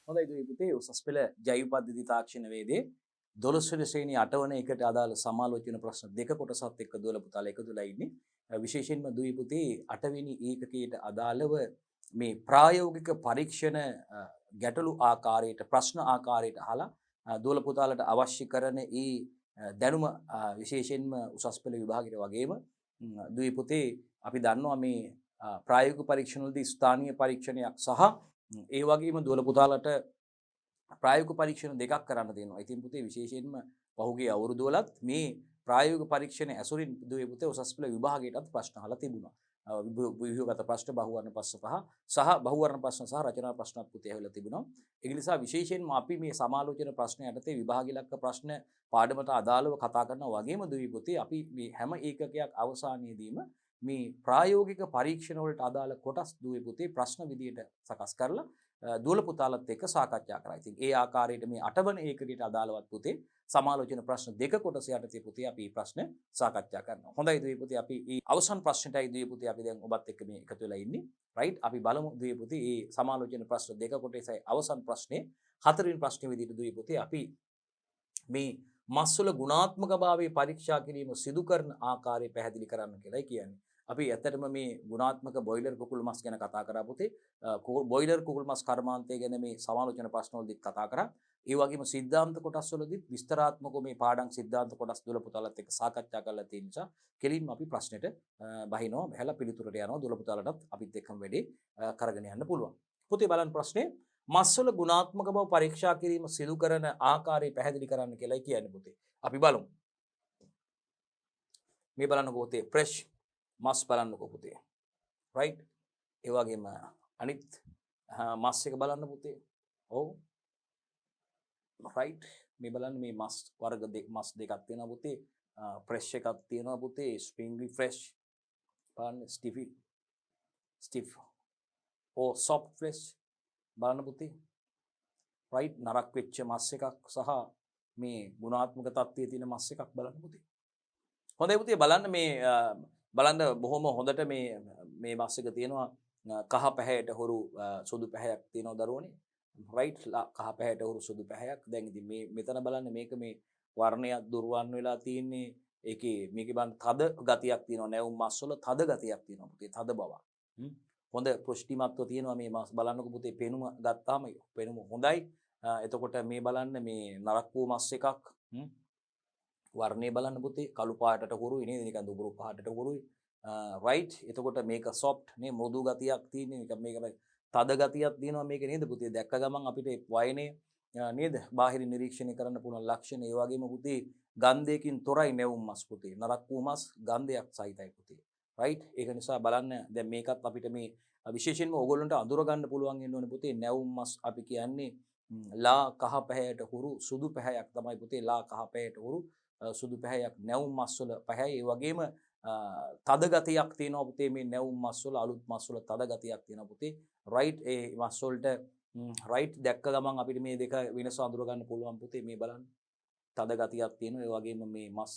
හොඳයි දුවේ පුතේ උසස් පෙළ ජෛව පද්ධති තාක්ෂණ වේදේ 12 වෙනි ශ්‍රේණිය 8 වන එකට අදාළ සමාලෝචන ප්‍රශ්න දෙක කොටසත් එක්ක දුවලා පුතාලා එකතුලා ඉන්නේ. විශේෂයෙන්ම දුවේ පුතේ 8 වෙනි ඒකකයට අදාළව මේ ප්‍රායෝගික පරීක්ෂණ ගැටලු ආකාරයට ප්‍රශ්න ආකාරයට අහලා දුවලා පුතාලට අවශ්‍ය කරන ඒ දැනුම විශේෂයෙන්ම උසස් පෙළ විභාගයට වගේම දුවේ පුතේ අපි දන්නවා මේ ප්‍රායෝගික පරීක්ෂණවලදී ස්ථානීය පරීක්ෂණයක් සහ ඒ වගේම දුවල පුතාලට ප්‍රායෝගික පරීක්ෂණ දෙකක් කරන්න තියෙනවා. ඉතින් පුතේ විශේෂයෙන්ම පහුගිය අවුරුදු වලත් මේ ප්‍රායෝගික පරීක්ෂණ ඇසුරින් දුවේ පුතේ උසස් පෙළ විභාගයටත් ප්‍රශ්න අහලා තිබුණා. ව්‍යුහගත ප්‍රශ්න බහුවර්ණ ප්‍රශ්න සහ බහුවර්ණ ප්‍රශ්න සහ රචනා ප්‍රශ්නත් පුතේ ඇවිල්ලා තිබුණා. ඒ නිසා විශේෂයෙන්ම අපි මේ සමාලෝචන ප්‍රශ්න යටතේ විභාග ඉලක්ක ප්‍රශ්න පාඩමට අදාළව කතා කරනවා වගේම දුවේ පුතේ අපි මේ හැම ඒකකයක් අවසානයේදීම මේ ප්‍රායෝගික පරීක්ෂණ වලට අදාළ කොටස් දුවේ පුතේ ප්‍රශ්න විදියට සකස් කරලා දුවල පුතාලත් එක්ක සාකච්ඡා කරා. ඉතින් ඒ ආකාරයට මේ 8 වන ඒකකයට අදාළවත් පුතේ සමාලෝචන ප්‍රශ්න දෙක කොටස යටතේ පුතේ අපි මේ ප්‍රශ්න සාකච්ඡා කරනවා. හොඳයි දුවේ පුතේ අපි මේ අවසන් ප්‍රශ්නටයි දුවේ පුතේ අපි දැන් ඔබත් එක්ක මේ එකතු වෙලා ඉන්නේ. රයිට් අපි බලමු දුවේ පුතේ මේ සමාලෝචන ප්‍රශ්න දෙක කොටසයි අවසන් ප්‍රශ්නේ හතරවෙනි ප්‍රශ්නේ විදිහට දුවේ පුතේ අපි මේ මස්වල ගුණාත්මකභාවයේ පරීක්ෂා කිරීම සිදු කරන ආකාරය පැහැදිලි කරන්න කියලායි කියන්නේ. අපි ඇත්තටම මේ ගුණාත්මක බොයිලර් කුකුල් මස් ගැන කතා කරා පුතේ. බොයිලර් කුකුල් මස් කර්මාන්තය ගැන මේ සමාලෝචන ප්‍රශ්නවලදී කතා කරා. ඒ වගේම සිද්ධාන්ත කොටස් වලදී විස්තරාත්මකව මේ පාඩම් සිද්ධාන්ත කොටස් දුවල පුතාලත් එක්ක සාකච්ඡා කරලා තියෙන නිසා කෙලින්ම අපි ප්‍රශ්නෙට බහිනවා. බහැලා පිළිතුරට යනවා. දුවල පුතාලටත් අපිත් එක්කම වැඩි කරගෙන යන්න පුළුවන්. පුතේ බලන්න ප්‍රශ්නේ මස්වල ගුණාත්මක බව පරීක්ෂා කිරීම සිදු කරන ආකාරය පැහැදිලි කරන්න කියලායි කියන්නේ පුතේ. අපි බලමු. මේ බලන්නකෝ පුතේ ෆ්‍රෙෂ් මස් බලන්නකෝ පුතේ. රයිට්. ඒ වගේම අනිත් මස් එක බලන්න පුතේ. ඔව්. රයිට්. මේ බලන්න මේ මස් වර්ග මස් දෙකක් තියෙනවා පුතේ. ෆ්‍රෙෂ් එකක් තියෙනවා පුතේ. ස්ප්‍රින්ග්ලි ෆ්‍රෙෂ්. බලන්න ස්ටිෆ්. ඕ සොෆ්ට් ෆ්‍රෙෂ්. බලන්න පුතේ. රයිට්. නරක් වෙච්ච මස් එකක් සහ මේ ගුණාත්මක තත්ත්වයේ තියෙන මස් එකක් බලන්න පුතේ. හොඳයි පුතේ බලන්න මේ බලන්න බොහොම හොඳට මේ මස් එක තියෙනවා කහ පැහැයට හුරු සුදු පැහැයක් තියෙනවා දරුවනේ. රයිට්. කහ පැහැයට හුරු සුදු පැහැයක්. දැන් ඉතින් මේ මෙතන බලන්න මේක මේ වර්ණයක් දුර්වර්ණ වෙලා තියෙන්නේ. මේකේ බලන්න තද ගතියක් තියෙනවා. නැවුම් මස් වල තද ගතියක් තියෙනවා පුතේ. තද බවක්. හොඳ පුෂ්ටිමත්ව තියෙනවා මේ මස්. බලන්නකො පුතේ පෙනුම ගත්තාම පෙනුම හොඳයි. එතකොට මේ බලන්න මේ නරක් වූ මස් එකක්. වර්ණය බලන්න පුතේ කළු පාටට හුරුයි නේද? නිකන් දුඹුරු පාටට හුරුයි. රයිට්. එතකොට මේක සොෆ්ට් නේ මෘදු ගතියක් තියෙන. මේක තද ගතියක් තියෙනවා මේක නේද පුතේ? දැක්ක ගමන් අපිට වයනේ නේද? බාහිර නිරීක්ෂණය කරන්න පුළුවන් ලක්ෂණ. ඒ වගේම පුතේ ගන්ධයකින් තොරයි නැවුම් මස් පුතේ. නරක් වූ මස් ගන්ධයක් සහිතයි පුතේ. රයිට්. ඒක නිසා බලන්න දැන් මේකත් අපිට මේ විශේෂයෙන්ම ඕගොල්ලන්ට අඳුර ගන්න පුළුවන් වෙන්න ඕනේ පුතේ. නැවුම් මස් අපි කියන්නේ ලා කහ පැහැයට හුරු සුදු පැහැයක් තමයි පුතේ. ලා කහ පැහැයට හුරු සුදු පැහැයක් නැවුම් මස් වල පැහැයි. ඒ වගේම තද ගතියක් තියෙනවා පුතේ මේ නැවුම් මස් වල. අලුත් මස් වල තද ගතියක් තියෙනවා පුතේ. රයිට්. ඒ මස් වලට රයිට් දැක්ක ගමන් අපිට මේ දෙක වෙනස අඳුර ගන්න පුළුවන් පුතේ. මේ බලන්න තද ගතියක් තියෙනවා. ඒ වගේම මේ මස්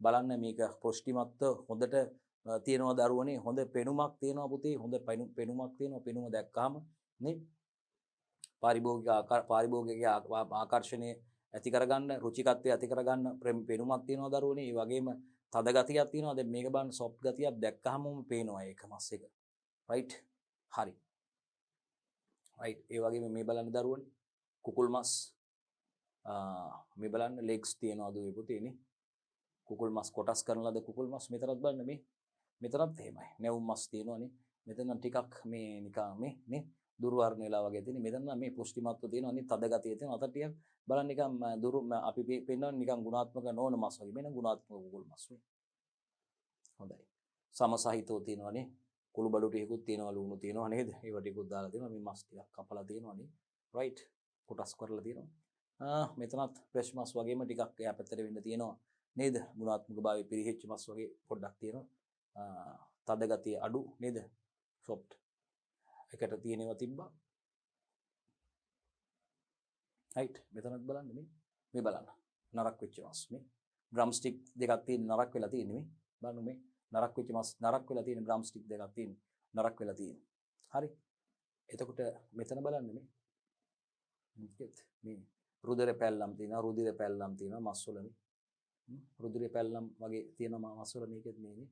බලන්න මේක පුෂ්ටිමත්ව හොඳට තියෙනවා දරුවනේ. හොඳ පෙනුමක් තියෙනවා පුතේ. හොඳ පෙනුමක් තියෙනවා. පෙනුම දැක්කාම නේ පාරිභෝගික ආකර්ෂණය ඇති කරගන්න රුචිකත්වය ඇති කරගන්න පෙනුමක් තියෙනවා දරුවනේ. ඒ වගේම තද ගතියක් තියෙනවා. දැන් මේක බලන්න සොෆ්ට් ගතියක් දැක්කහමම පේනවා ඒක මස් එක. රයිට්. හරි. රයිට්. ඒ වගේම මේ බලන්න දරුවනේ කුකුල් මස් මේ බලන්න ලෙග්ස් තියෙනවා දුවේ පුතේ නේ. කුකුල් මස් කොටස් කරන ලද කුකුල් මස් මෙතනත් බලන්න මේ මෙතනත් එහෙමයි. නැවුම් මස් තියෙනවා නේ. මෙතන ටිකක් මේ නිකන් මේ නේ දුර්වර්ණ වෙලා වගේ තියෙන. මෙතන මේ පුෂ්ටිමත්ව තියෙනවා නේ. තද ගතිය තියෙනවා. අතට ටිකක් බලන්න නිකන් අපි පෙන්නන නිකන් ගුණාත්මක නොවන මස් වගේ. මෙන්න ගුණාත්මක කුකුල් මස් නේ. හොඳයි. සමසහිතව තියෙනවා නේ. කුළු බඩු ටිකකුත් තියෙනවා ලුණු තියෙනවා නේද? ඒව ටිකකුත් දාලා තියෙනවා. මේ මස් ටිකක් කපලා තියෙනවා නේ. රයිට්. කොටස් කරලා තියෙනවා. මෙතනත් ෆ්‍රෙෂ් මස් වගේම ටිකක් එහා පැත්තට වෙන්න තියෙනවා නේද? ගුණාත්මක භාවයේ පිරිහෙච්ච මස් වගේ පොඩ්ඩක් තියෙනවා. තද ගතිය අඩු නේද? සොෆ්ට්. එකට තියෙනවා තිබ්බා. රයිට්. මෙතනත් බලන්න මේ බලන්න. නරක් වෙච්ච මස් මේ. ඩ්‍රම් ස්ටික් දෙකක් තියෙන නරක් වෙලා තියෙන්නේ මේ. බලන්න මේ නරක් වෙච්ච මස් නරක් වෙලා තියෙන ඩ්‍රම් ස්ටික් දෙකක් තියෙන නරක් වෙලා තියෙන. හරි. එතකොට මෙතන බලන්න මේ මේ රුධිර පැල්ලම් තියෙනවා, රුධිර පැල්ලම් තියෙනවා මස්වල මේ. රුධිර පැල්ලම් වගේ තියෙනවා මස්වල මේකෙත් මේනේ.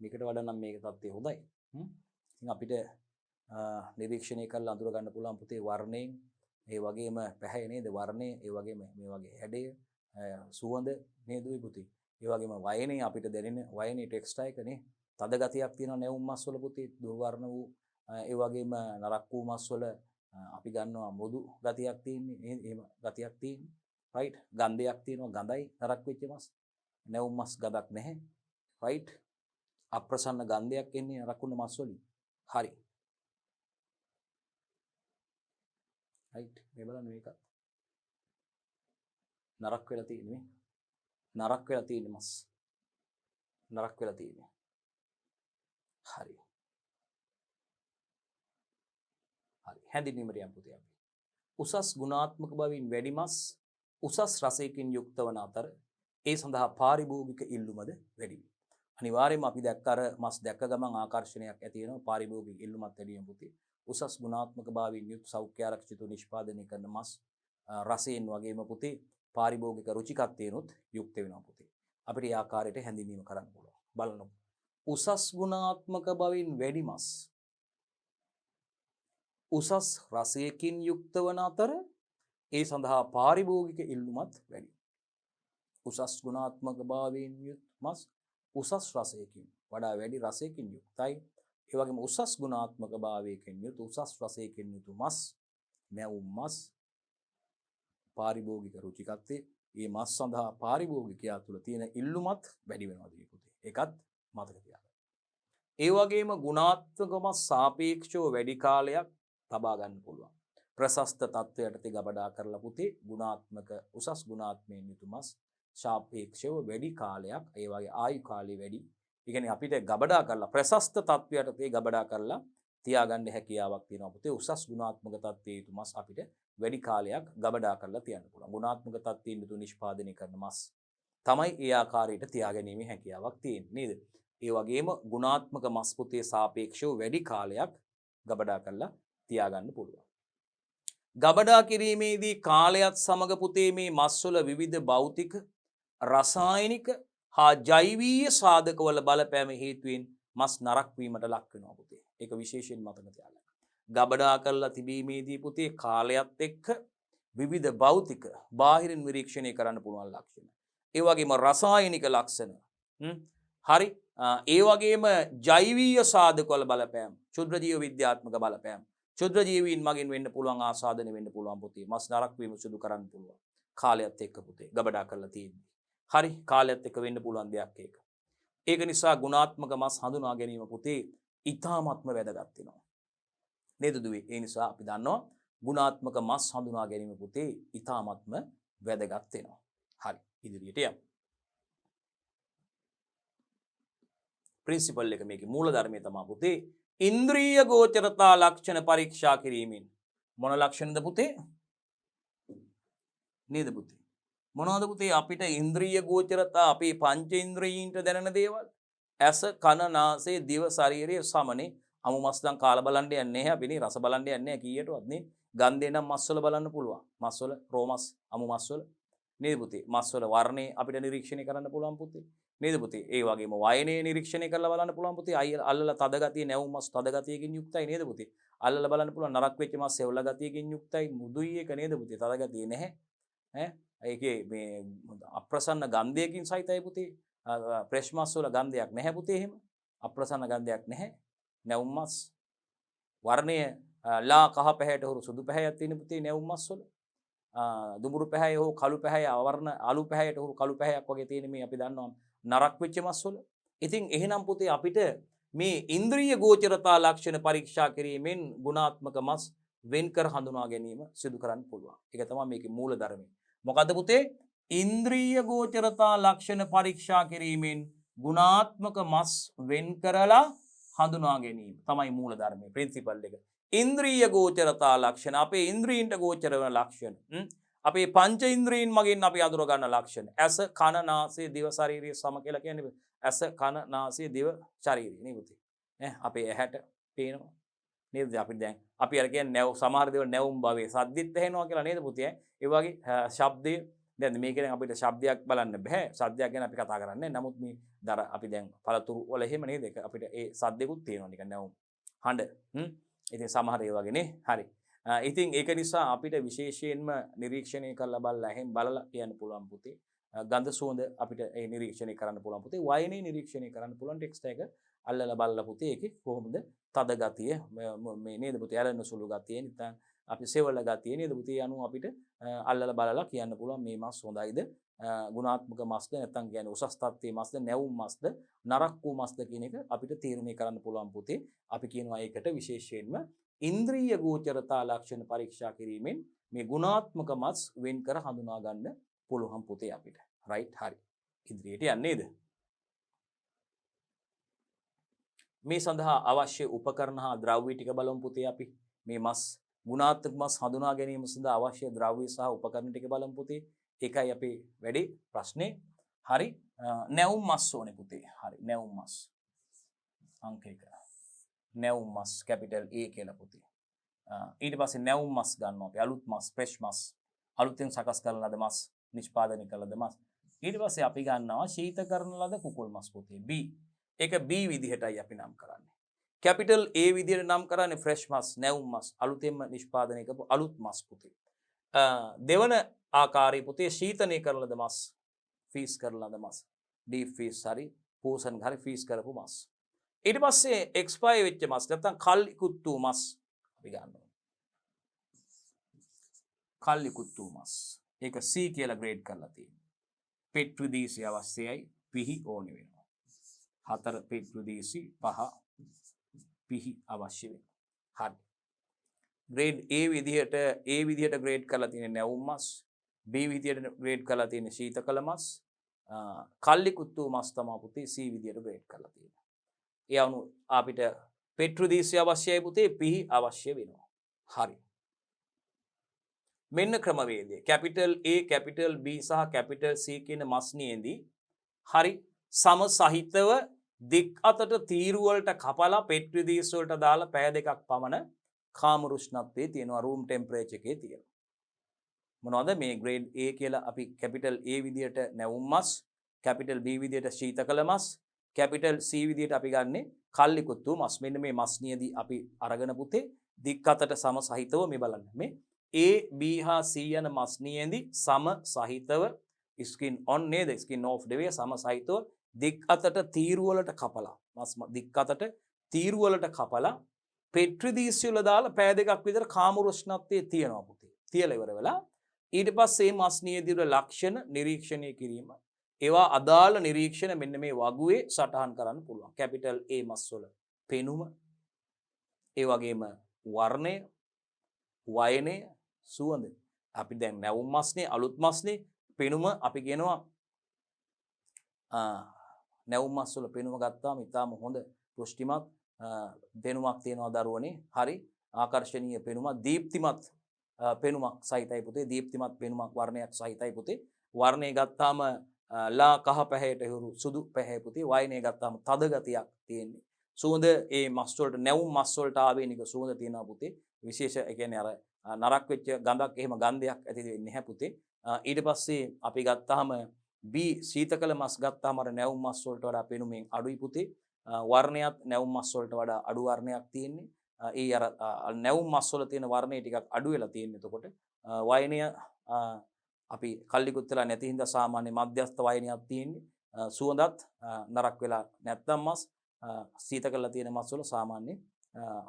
මේකට වඩා නම් මේක තත්ත්වය හොඳයි. ඉතින් අපිට නිරීක්ෂණය කරලා අඳුර ගන්න පුළුවන් පුතේ වර්ණයෙන්, ඒ වගේම පැහැය නේද වර්ණය, ඒ වගේම මේ වගේ හැඩය, සුවඳ නේද පුතේ. ඒ වගේම වයනේ අපිට දැනෙන වයනේ ටෙක්ස්ට් එකනේ තද ගතියක් තියෙනවා නැවුම් මස්වල පුතේ, දුර්වර්ණ වූ ඒ වගේම නරක් වූ මස්වල අපි ගන්නවා මෘදු ගතියක් තියෙන්නේ, එහෙම ගතියක් තියෙන්නේ. රයිට්. ගන්ධයක් තියෙනවා, ගඳයි නරක් වෙච්ච මස්. නැවුම් මස් ගඳක් නැහැ. රයිට්. අප්‍රසන්න ගන්ධයක් එන්නේ නරක් වුණ මස් වලින්. හරි. රයිට්. මේ බලන්න මේක. නරක් වෙලා තියෙන්නේ. නරක් වෙලා තියෙන්නේ මස්. නරක් වෙලා තියෙන්නේ. හරි. හරි. හැඳින්වීමට යම් පුතේ අපි. උසස් ගුණාත්මක බවින් වැඩි මස් උසස් රසයකින් යුක්ත වන අතර ඒ සඳහා පාරිභෝගික ඉල්ලුමද වැඩි වේ. අනිවාර්යයෙන්ම අපි දැක්ක අර මස් දැක්ක ගමන් ආකර්ෂණයක් ඇති වෙනවා, පාරිභෝගික ඉල්ලුමත් වැඩි වෙන පුතේ. උසස් ගුණාත්මක භාවයෙන් යුත් සෞඛ්‍ය ආරක්ෂිත නිෂ්පාදනය කරන මස් රසයෙන් වගේම පුතේ පාරිභෝගික රුචිකත්වයෙන්ුත් යුක්ත වෙනවා පුතේ. අපිට ඒ ආකාරයට හැඳින්වීම කරන්න පුළුවන්. බලන්න. උසස් ගුණාත්මක බවින් වැඩි මස් උසස් රසයකින් යුක්ත වන අතර ඒ සඳහා පාරිභෝගික ඉල්ලුමත් වැඩි. උසස් ගුණාත්මක භාවයෙන් යුත් මස් උසස් රසයකින් වඩා වැඩි රසයකින් යුක්තයි. ඒ වගේම උසස් ගුණාත්මක භාවයකින් යුත් උසස් රසයකින් යුතු මස් නැවුම් මස් පාරිභෝගික රුචිකත්වයේ මේ මස් සඳහා පාරිභෝගිකයා තුළ තියෙන ඉල්ලුමත් වැඩි වෙනවා දී පුතේ. ඒකත් මතක තියාගන්න. ඒ වගේම ගුණාත්මක මස් සාපේක්ෂව වැඩි කාලයක් තබා ගන්න පුළුවන්. ප්‍රශස්ත තත්වයටදී ගබඩා කරලා පුතේ ගුණාත්මක උසස් ගුණාත්මයෙන් යුතු මස් සාපේක්ෂව වැඩි කාලයක් ඒ වගේ ආයු කාලය වැඩි. ඒ කියන්නේ අපිට ගබඩා කරලා ප්‍රශස්ත තත්වයටදී ගබඩා කරලා තියාගන්න හැකියාවක් තියෙනවා පුතේ. උසස් ගුණාත්මක තත්ත්වයේ යුතු මස් අපිට වැඩි කාලයක් ගබඩා කරලා තියන්න පුළුවන්. ගුණාත්මක තත්ත්වයෙන් යුතු නිෂ්පාදනය කරන මස් තමයි ඒ ආකාරයට තියාගැනීමේ හැකියාවක් තියෙන්නේ නේද? ඒ වගේම ගුණාත්මක මස් පුතේ සාපේක්ෂව වැඩි කාලයක් ගබඩා කරලා තියාගන්න පුළුවන්. ගබඩා කිරීමේදී කාලයත් සමග පුතේ මේ මස්වල විවිධ භෞතික, රසායනික හා ජෛවීය සාධකවල බලපෑම හේතුවෙන් මස් නරක් වීමට ලක් වෙනවා පුතේ. ඒක විශේෂයෙන් මතක තියාගන්න. ගබඩා කරලා තිබීමේදී පුතේ කාලයත් එක්ක විවිධ භෞතික, බාහිරින් නිරීක්ෂණය කරන්න පුළුවන් ලක්ෂණ. ඒ වගේම රසායනික ලක්ෂණ. හරි. ඒ වගේම ජෛවීය සාධකවල බලපෑම, ක්ෂුද්‍ර ජීව විද්‍යාත්මක බලපෑම. ක්ෂුද්‍ර ජීවීන් මගින් වෙන්න පුළුවන් ආසාදනය වෙන්න පුළුවන් පුතේ. මස් නරක් වීම සිදු කරන්න පුළුවන්. කාලයත් එක්ක පුතේ ගබඩා කරලා තියෙන්නේ. හරි. කාලයත් එක්ක වෙන්න පුළුවන් දෙයක් ඒක. ඒක නිසා ගුණාත්මක මස් හඳුනා ගැනීම පුතේ ඉතාමත්ම වැදගත් වෙනවා. නේද දුවේ? ඒ නිසා අපි දන්නවා ගුණාත්මක මස් හඳුනා ගැනීම පුතේ ඉතාමත්ම වැදගත් වෙනවා. හරි. ඉදිරියට යමු. ප්‍රින්සිපල් එක මේකේ මූල ධර්මය තමයි පුතේ ඉන්ද්‍රිය ගෝචරතා ලක්ෂණ පරීක්ෂා කිරීමෙන්. මොන ලක්ෂණද පුතේ? නේද පුතේ? මොනවද පුතේ අපිට ඉන්ද්‍රිය ගෝචරතා අපේ පංච ඉන්ද්‍රියීන්ට දැනෙන දේවල්? ඇස, කන, නාසය, දිව, ශරීරය සමනේ. අමු මස් නම් කාලා බලන්න යන්නේ නැහැ අපි නේ. රස බලන්න යන්නේ නැහැ කීයටවත් නේ. ගන්ධේ නම් මස් වල බලන්න පුළුවන්. මස් වල රෝමස් අමු මස් වල නේද පුතේ? මස් වල වර්ණේ අපිට නිරීක්ෂණය කරන්න පුළුවන් පුතේ. නේද පුතේ? ඒ වගේම වයනේ නිරීක්ෂණය කරලා බලන්න පුළුවන් පුතේ. අල්ලලා තද ගතිය නැවුම් මස් තද ගතියකින් යුක්තයි නේද පුතේ? අල්ලලා බලන්න පුළුවන් නරක් වෙච්ච මස් සෙවලා ගතියකින් යුක්තයි. මුදුයි එක නේද පුතේ? තද ගතිය නැහැ. ඒකේ මේ අප්‍රසන්න ගන්ධයකින් සහිතයි පුතේ. ප්‍රෙෂ් මස් වල ගන්ධයක් නැහැ පුතේ. එහෙම අප්‍රසන්න ගන්ධයක් නැහැ. නැවුම් මස් වර්ණය ලා කහ පැහැයට හුරු සුදු පැහැයක් තියෙන පුතේ නැවුම් මස් වල. දුඹුරු පැහැය හෝ කළු පැහැය අවර්ණ අලු පැහැයට හුරු කළු පැහැයක් වගේ තියෙන මේ අපි දන්නවා නරක් වෙච්ච මස් වල. ඉතින් එහෙනම් පුතේ අපිට මේ ඉන්ද්‍රිය ගෝචරතා ලක්ෂණ පරීක්ෂා කිරීමෙන් ගුණාත්මක මස් වෙන්කර හඳුනා ගැනීම සිදු කරන්න පුළුවන්. ඒක තමයි මේකේ මූල ධර්මය. මොකද්ද පුතේ? ඉන්ද්‍රිය ගෝචරතා ලක්ෂණ පරීක්ෂා කිරීමෙන් ගුණාත්මක මස් වෙන් කරලා හඳුනා ගැනීම තමයි මූල ධර්මයේ ප්‍රින්සිපල් එක. ඉන්ද්‍රිය ගෝචරතා ලක්ෂණ අපේ ඉන්ද්‍රීන්ට ගෝචර වෙන ලක්ෂණ. අපේ පංච ඉන්ද්‍රීන් මගින් අපි අඳුර ගන්න ලක්ෂණ. ඇස, කන, නාසය, දිව, ශරීරය සම කියලා කියන්නේ ඇස, කන, නාසය, දිව, ශරීරය නේ පුතේ. අපේ ඇහැට පේනවා නේද? අපි දැන් අපි අර කියන්නේ නැව් සමහර දේවල් නැවුම් භවයේ සද්දිත් ඇහෙනවා කියලා නේද පුතේ? ඒ වගේ ශබ්දය දැන් මේකෙන් අපිට ශබ්දයක් බලන්න බෑ. ශබ්දයක් ගැන අපි කතා කරන්නේ. නමුත් මේ අපි දැන් පළතුරු වල එහෙම නේද? අපිට ඒ සද්දෙකුත් තියෙනවා නිකන් නැවුම්. හඬ. ඉතින් සමහර ඒ වගේ නේ. හරි. ඉතින් ඒක නිසා අපිට විශේෂයෙන්ම නිරීක්ෂණය කරලා බලලා එහෙන් බලලා කියන්න පුළුවන් පුතේ. ගඳ සුවඳ අපිට ඒ නිරීක්ෂණය කරන්න පුළුවන් පුතේ. වයනේ නිරීක්ෂණය කරන්න පුළුවන් ටෙක්ස්ට් එක අල්ලලා බලලා පුතේ ඒකේ කොහොමද තද ගතිය මේ නේද පුතේ ඇලෙන සුළු ගතිය නැත්නම් අපි සෙවල ගතිය නේද පුතේ අනුව අපිට අල්ලලා බලලා කියන්න පුළුවන් මේ මස් හොඳයිද ගුණාත්මක මස්ද නැත්නම් කියන්නේ උසස් තත්ත්වයේ මස්ද නැවුම් මස්ද නරක් වූ මස්ද කියන එක අපිට තීරණය කරන්න පුළුවන් පුතේ. අපි කියනවා ඒකට විශේෂයෙන්ම ඉන්ද්‍රිය ගෝචරතා ලක්ෂණ පරීක්ෂා කිරීමෙන් මේ ගුණාත්මක මස් වෙන් කර හඳුනා ගන්න පුළුවන් පුතේ අපිට. රයිට් හරි. ඉදිරියට යන්නේ නේද? මේ සඳහා අවශ්‍ය උපකරණ හා ද්‍රව්‍ය ටික බලමු පුතේ අපි. මේ මස් ගුණාත්මක මස් හඳුනා ගැනීම සඳහා අවශ්‍ය ද්‍රව්‍ය සහ උපකරණ ටික බලමු පුතේ. ඒකයි අපේ වැඩි ප්‍රශ්නේ. හරි. නැවුම් මස් ඕනේ පුතේ. හරි. නැවුම් මස්. අංක 1. නැවුම් මස් කැපිටල් A කියලා පුතේ. ඊට පස්සේ නැවුම් මස් ගන්නවා අපි. අලුත් මස්, ෆ්‍රෙෂ් මස්. අලුතෙන් සකස් කරන ලද මස්, නිෂ්පාදනය කළ ලද මස්. ඊට පස්සේ අපි ගන්නවා ශීත කරන ලද කුකුල් මස් පුතේ. B. ඒක B විදිහටයි අපි නම් කරන්නේ. කැපිටල් A විදිහට නම් කරන්නේ ෆ්‍රෙෂ් මස්, නැවුම් මස්, අලුතෙන්ම නිෂ්පාදනය කරපු අලුත් මස් පුතේ. දෙවන ආකාරයේ පුතේ ශීතනය කරන ලද මස්, ෆීස් කරන ලද මස්. ඩීප් ෆීස් හරි, පෝසන් හරි ෆීස් කරපු මස්. ඊට පස්සේ එක්ස්පයර් වෙච්ච මස් නැත්නම් කල් ඉක්ුත් වූ මස් අපි ගන්නවා. කල් ඉක්ුත් වූ මස්. ඒක C කියලා ග්‍රේඩ් කරලා තියෙනවා. පෙට් ප්‍රදේශය අවශ්‍යයි, පිහි ඕනේ වෙනවා. 4 පෙට් ප්‍රදේශي 5 පිහි අවශ්‍ය වෙනවා. හරි. ග්‍රේඩ් A විදිහට ග්‍රේඩ් කරලා තියෙන නැවුම් මස්, B විදිහට ග්‍රේඩ් කරලා තියෙන ශීතකල මස්, කල් ඉක්ුත් වූ මස් තමයි පුතේ C විදිහට ග්‍රේඩ් කරලා තියෙන්නේ. ඒ අනුව අපිට පෙට් ප්‍රදේශය අවශ්‍යයි පුතේ, පිහි අවශ්‍ය වෙනවා. හරි. මෙන්න ක්‍රමවේදය. කැපිටල් A, කැපිටල් B සහ කැපිටල් C කියන මස්නියේදී හරි සම සහිතව දික් අතට තීරු වලට කපලා පෙට් ප්‍රදේශ වලට දාලා පැය දෙකක් පමණ කාම රුෂ්ණත්වයේ තියෙනවා, රූම් ටෙම්පරේචර් එකේ තියෙනවා. මොනවද මේ ග්‍රේඩ් A කියලා අපි කැපිටල් A විදියට නැවුම් මස්, කැපිටල් B විදියට ශීතකල මස්, කැපිටල් C විදියට අපි ගන්නෙ කල්ලිකුත් වූ මස්. මෙන්න මේ මස්නියදී අපි අරගෙන පුතේ දික් අතට සම සහිතව මේ බලන්න. මේ A, B හා C යන මස්නියේදී සම සහිතව ස්කින් ඔන් නේද? ස්කින් ඔෆ් දෙවේ සම සහිතව දික් අතට තීරු වලට කපලා මස් දික් අතට තීරු වලට කපලා පෙට්‍රිදීසි වල දාලා පෑ දෙකක් විතර කාම රුෂ්ණත්වයේ තියනවා පුතේ. තියලා ඉවර වෙලා ඊට පස්සේ මේ මස්නියේදී වල ලක්ෂණ නිරීක්ෂණය කිරීම. ඒවා අදාළ නිරීක්ෂණ මෙන්න මේ වගුවේ සටහන් කරන්න පුළුවන්. කැපිටල් A මස් වල පෙනුම, ඒ වගේම වර්ණය, වයනය, සුවඳ. අපි දැන් නැවුම් මස්නේ, අලුත් මස්නේ පෙනුම අපි කියනවා නැවුම් මස් වල පෙනුම ගත්තාම ඉතාම හොඳ පුෂ්ටිමත් පෙනුමක් තියෙනවා දරුවනේ. හරි ආකර්ශනීය පෙනුමක්, දීප්තිමත් පෙනුමක් සහිතයි පුතේ. දීප්තිමත් පෙනුමක්, වර්ණයක් සහිතයි පුතේ. වර්ණය ගත්තාම ලා කහ පැහැයට හුරු සුදු පැහැ පුතේ. වයනය ගත්තාම තද ගතියක් තියෙන්නේ. සුවඳ ඒ මස් වලට නැවුම් මස් වලට ආවේනික සුවඳ තියෙනවා පුතේ. විශේෂ ඒ කියන්නේ අර නරක් වෙච්ච ගඳක් එහෙම ගන්ධයක් ඇති වෙන්නේ නැහැ පුතේ. ඊට පස්සේ අපි ගත්තාම B ශීතකල මස් ගත්තාම අර නැවුම් මස් වලට වඩා පෙනුමෙන් අඩුයි පුතේ. වර්ණයත් නැවුම් මස් වලට වඩා අඩු වර්ණයක් තියෙන්නේ. ඒ අර නැවුම් මස් වල තියෙන වර්ණය ටිකක් අඩු වෙලා තියෙන්නේ. එතකොට වයනය අපි කල්ලිකුත් වෙලා නැති හින්දා සාමාන්‍ය මධ්‍යස්ථ වයනයක් තියෙන්නේ. සුවඳත් නරක් වෙලා නැත්තම් මස් ශීතකල තියෙන මස් වල සාමාන්‍ය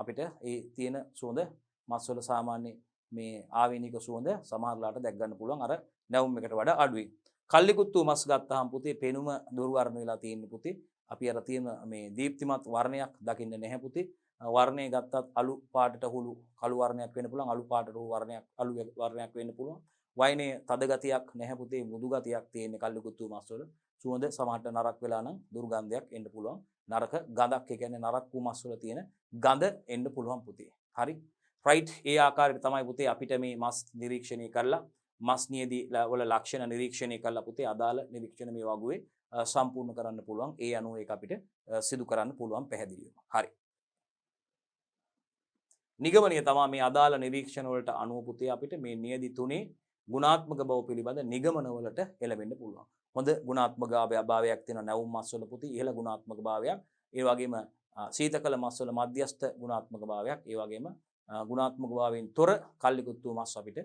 අපිට ඒ තියෙන සුවඳ මස් වල සාමාන්‍ය මේ ආවේනික සුවඳ සමහරලාට දැක් ගන්න පුළුවන් අර නැවුම් එකට වඩා අඩුයි. කල්ලිකුත් වූ මස් ගත්තාම පුතේ පෙනුම දුර්වර්ණ වෙලා තියෙන්නේ පුතේ. අපි අර තියෙන මේ දීප්තිමත් වර්ණයක් දකින්න නැහැ පුතේ. වර්ණය ගත්තත් අලු පාටට හුළු කළු වර්ණයක් වෙන්න පුළුවන්, අලු පාටට හුළු වර්ණයක් අලු වර්ණයක් වෙන්න පුළුවන්. වයනේ තද ගතියක් නැහැ පුතේ, මෘදු ගතියක් තියෙන්නේ කල්ලිකුත් වූ මස් වල. සුවඳ සමහරට නරක් වෙලා නම් දුර්ගන්ධයක් එන්න පුළුවන්. නරක ගඳක්, ඒ කියන්නේ නරක් වූ මස් වල තියෙන ගඳ එන්න පුළුවන් පුතේ. හරි. රයිට්. ඒ ආකාරයට තමයි පුතේ අපිට මේ මස් නිරීක්ෂණය කරලා මස්නියේදී වල ලක්ෂණ නිරීක්ෂණය කරලා පුතේ අදාළ නිරීක්ෂණ මේ වගුවේ සම්පූර්ණ කරන්න පුළුවන්. ඒ අනුව ඒක අපිට සිදු කරන්න පුළුවන් පැහැදිලිවම. හරි. නිගමනය තමයි මේ අදාළ නිරීක්ෂණ වලට අනුව පුතේ අපිට මේ නියැදි තුනේ ගුණාත්මක බව පිළිබඳ නිගමන වලට එළවෙන්න පුළුවන්. හොඳ ගුණාත්මක භාවයක් තියෙන නැවුම් මස් වල පුතේ ඉහළ ගුණාත්මක භාවයක්, ඒ වගේම සීතකල මස් වල මධ්‍යස්ථ ගුණාත්මක භාවයක්, ඒ වගේම ගුණාත්මක භාවයෙන් තොර කල්ලිකුත්තු මස් අපිට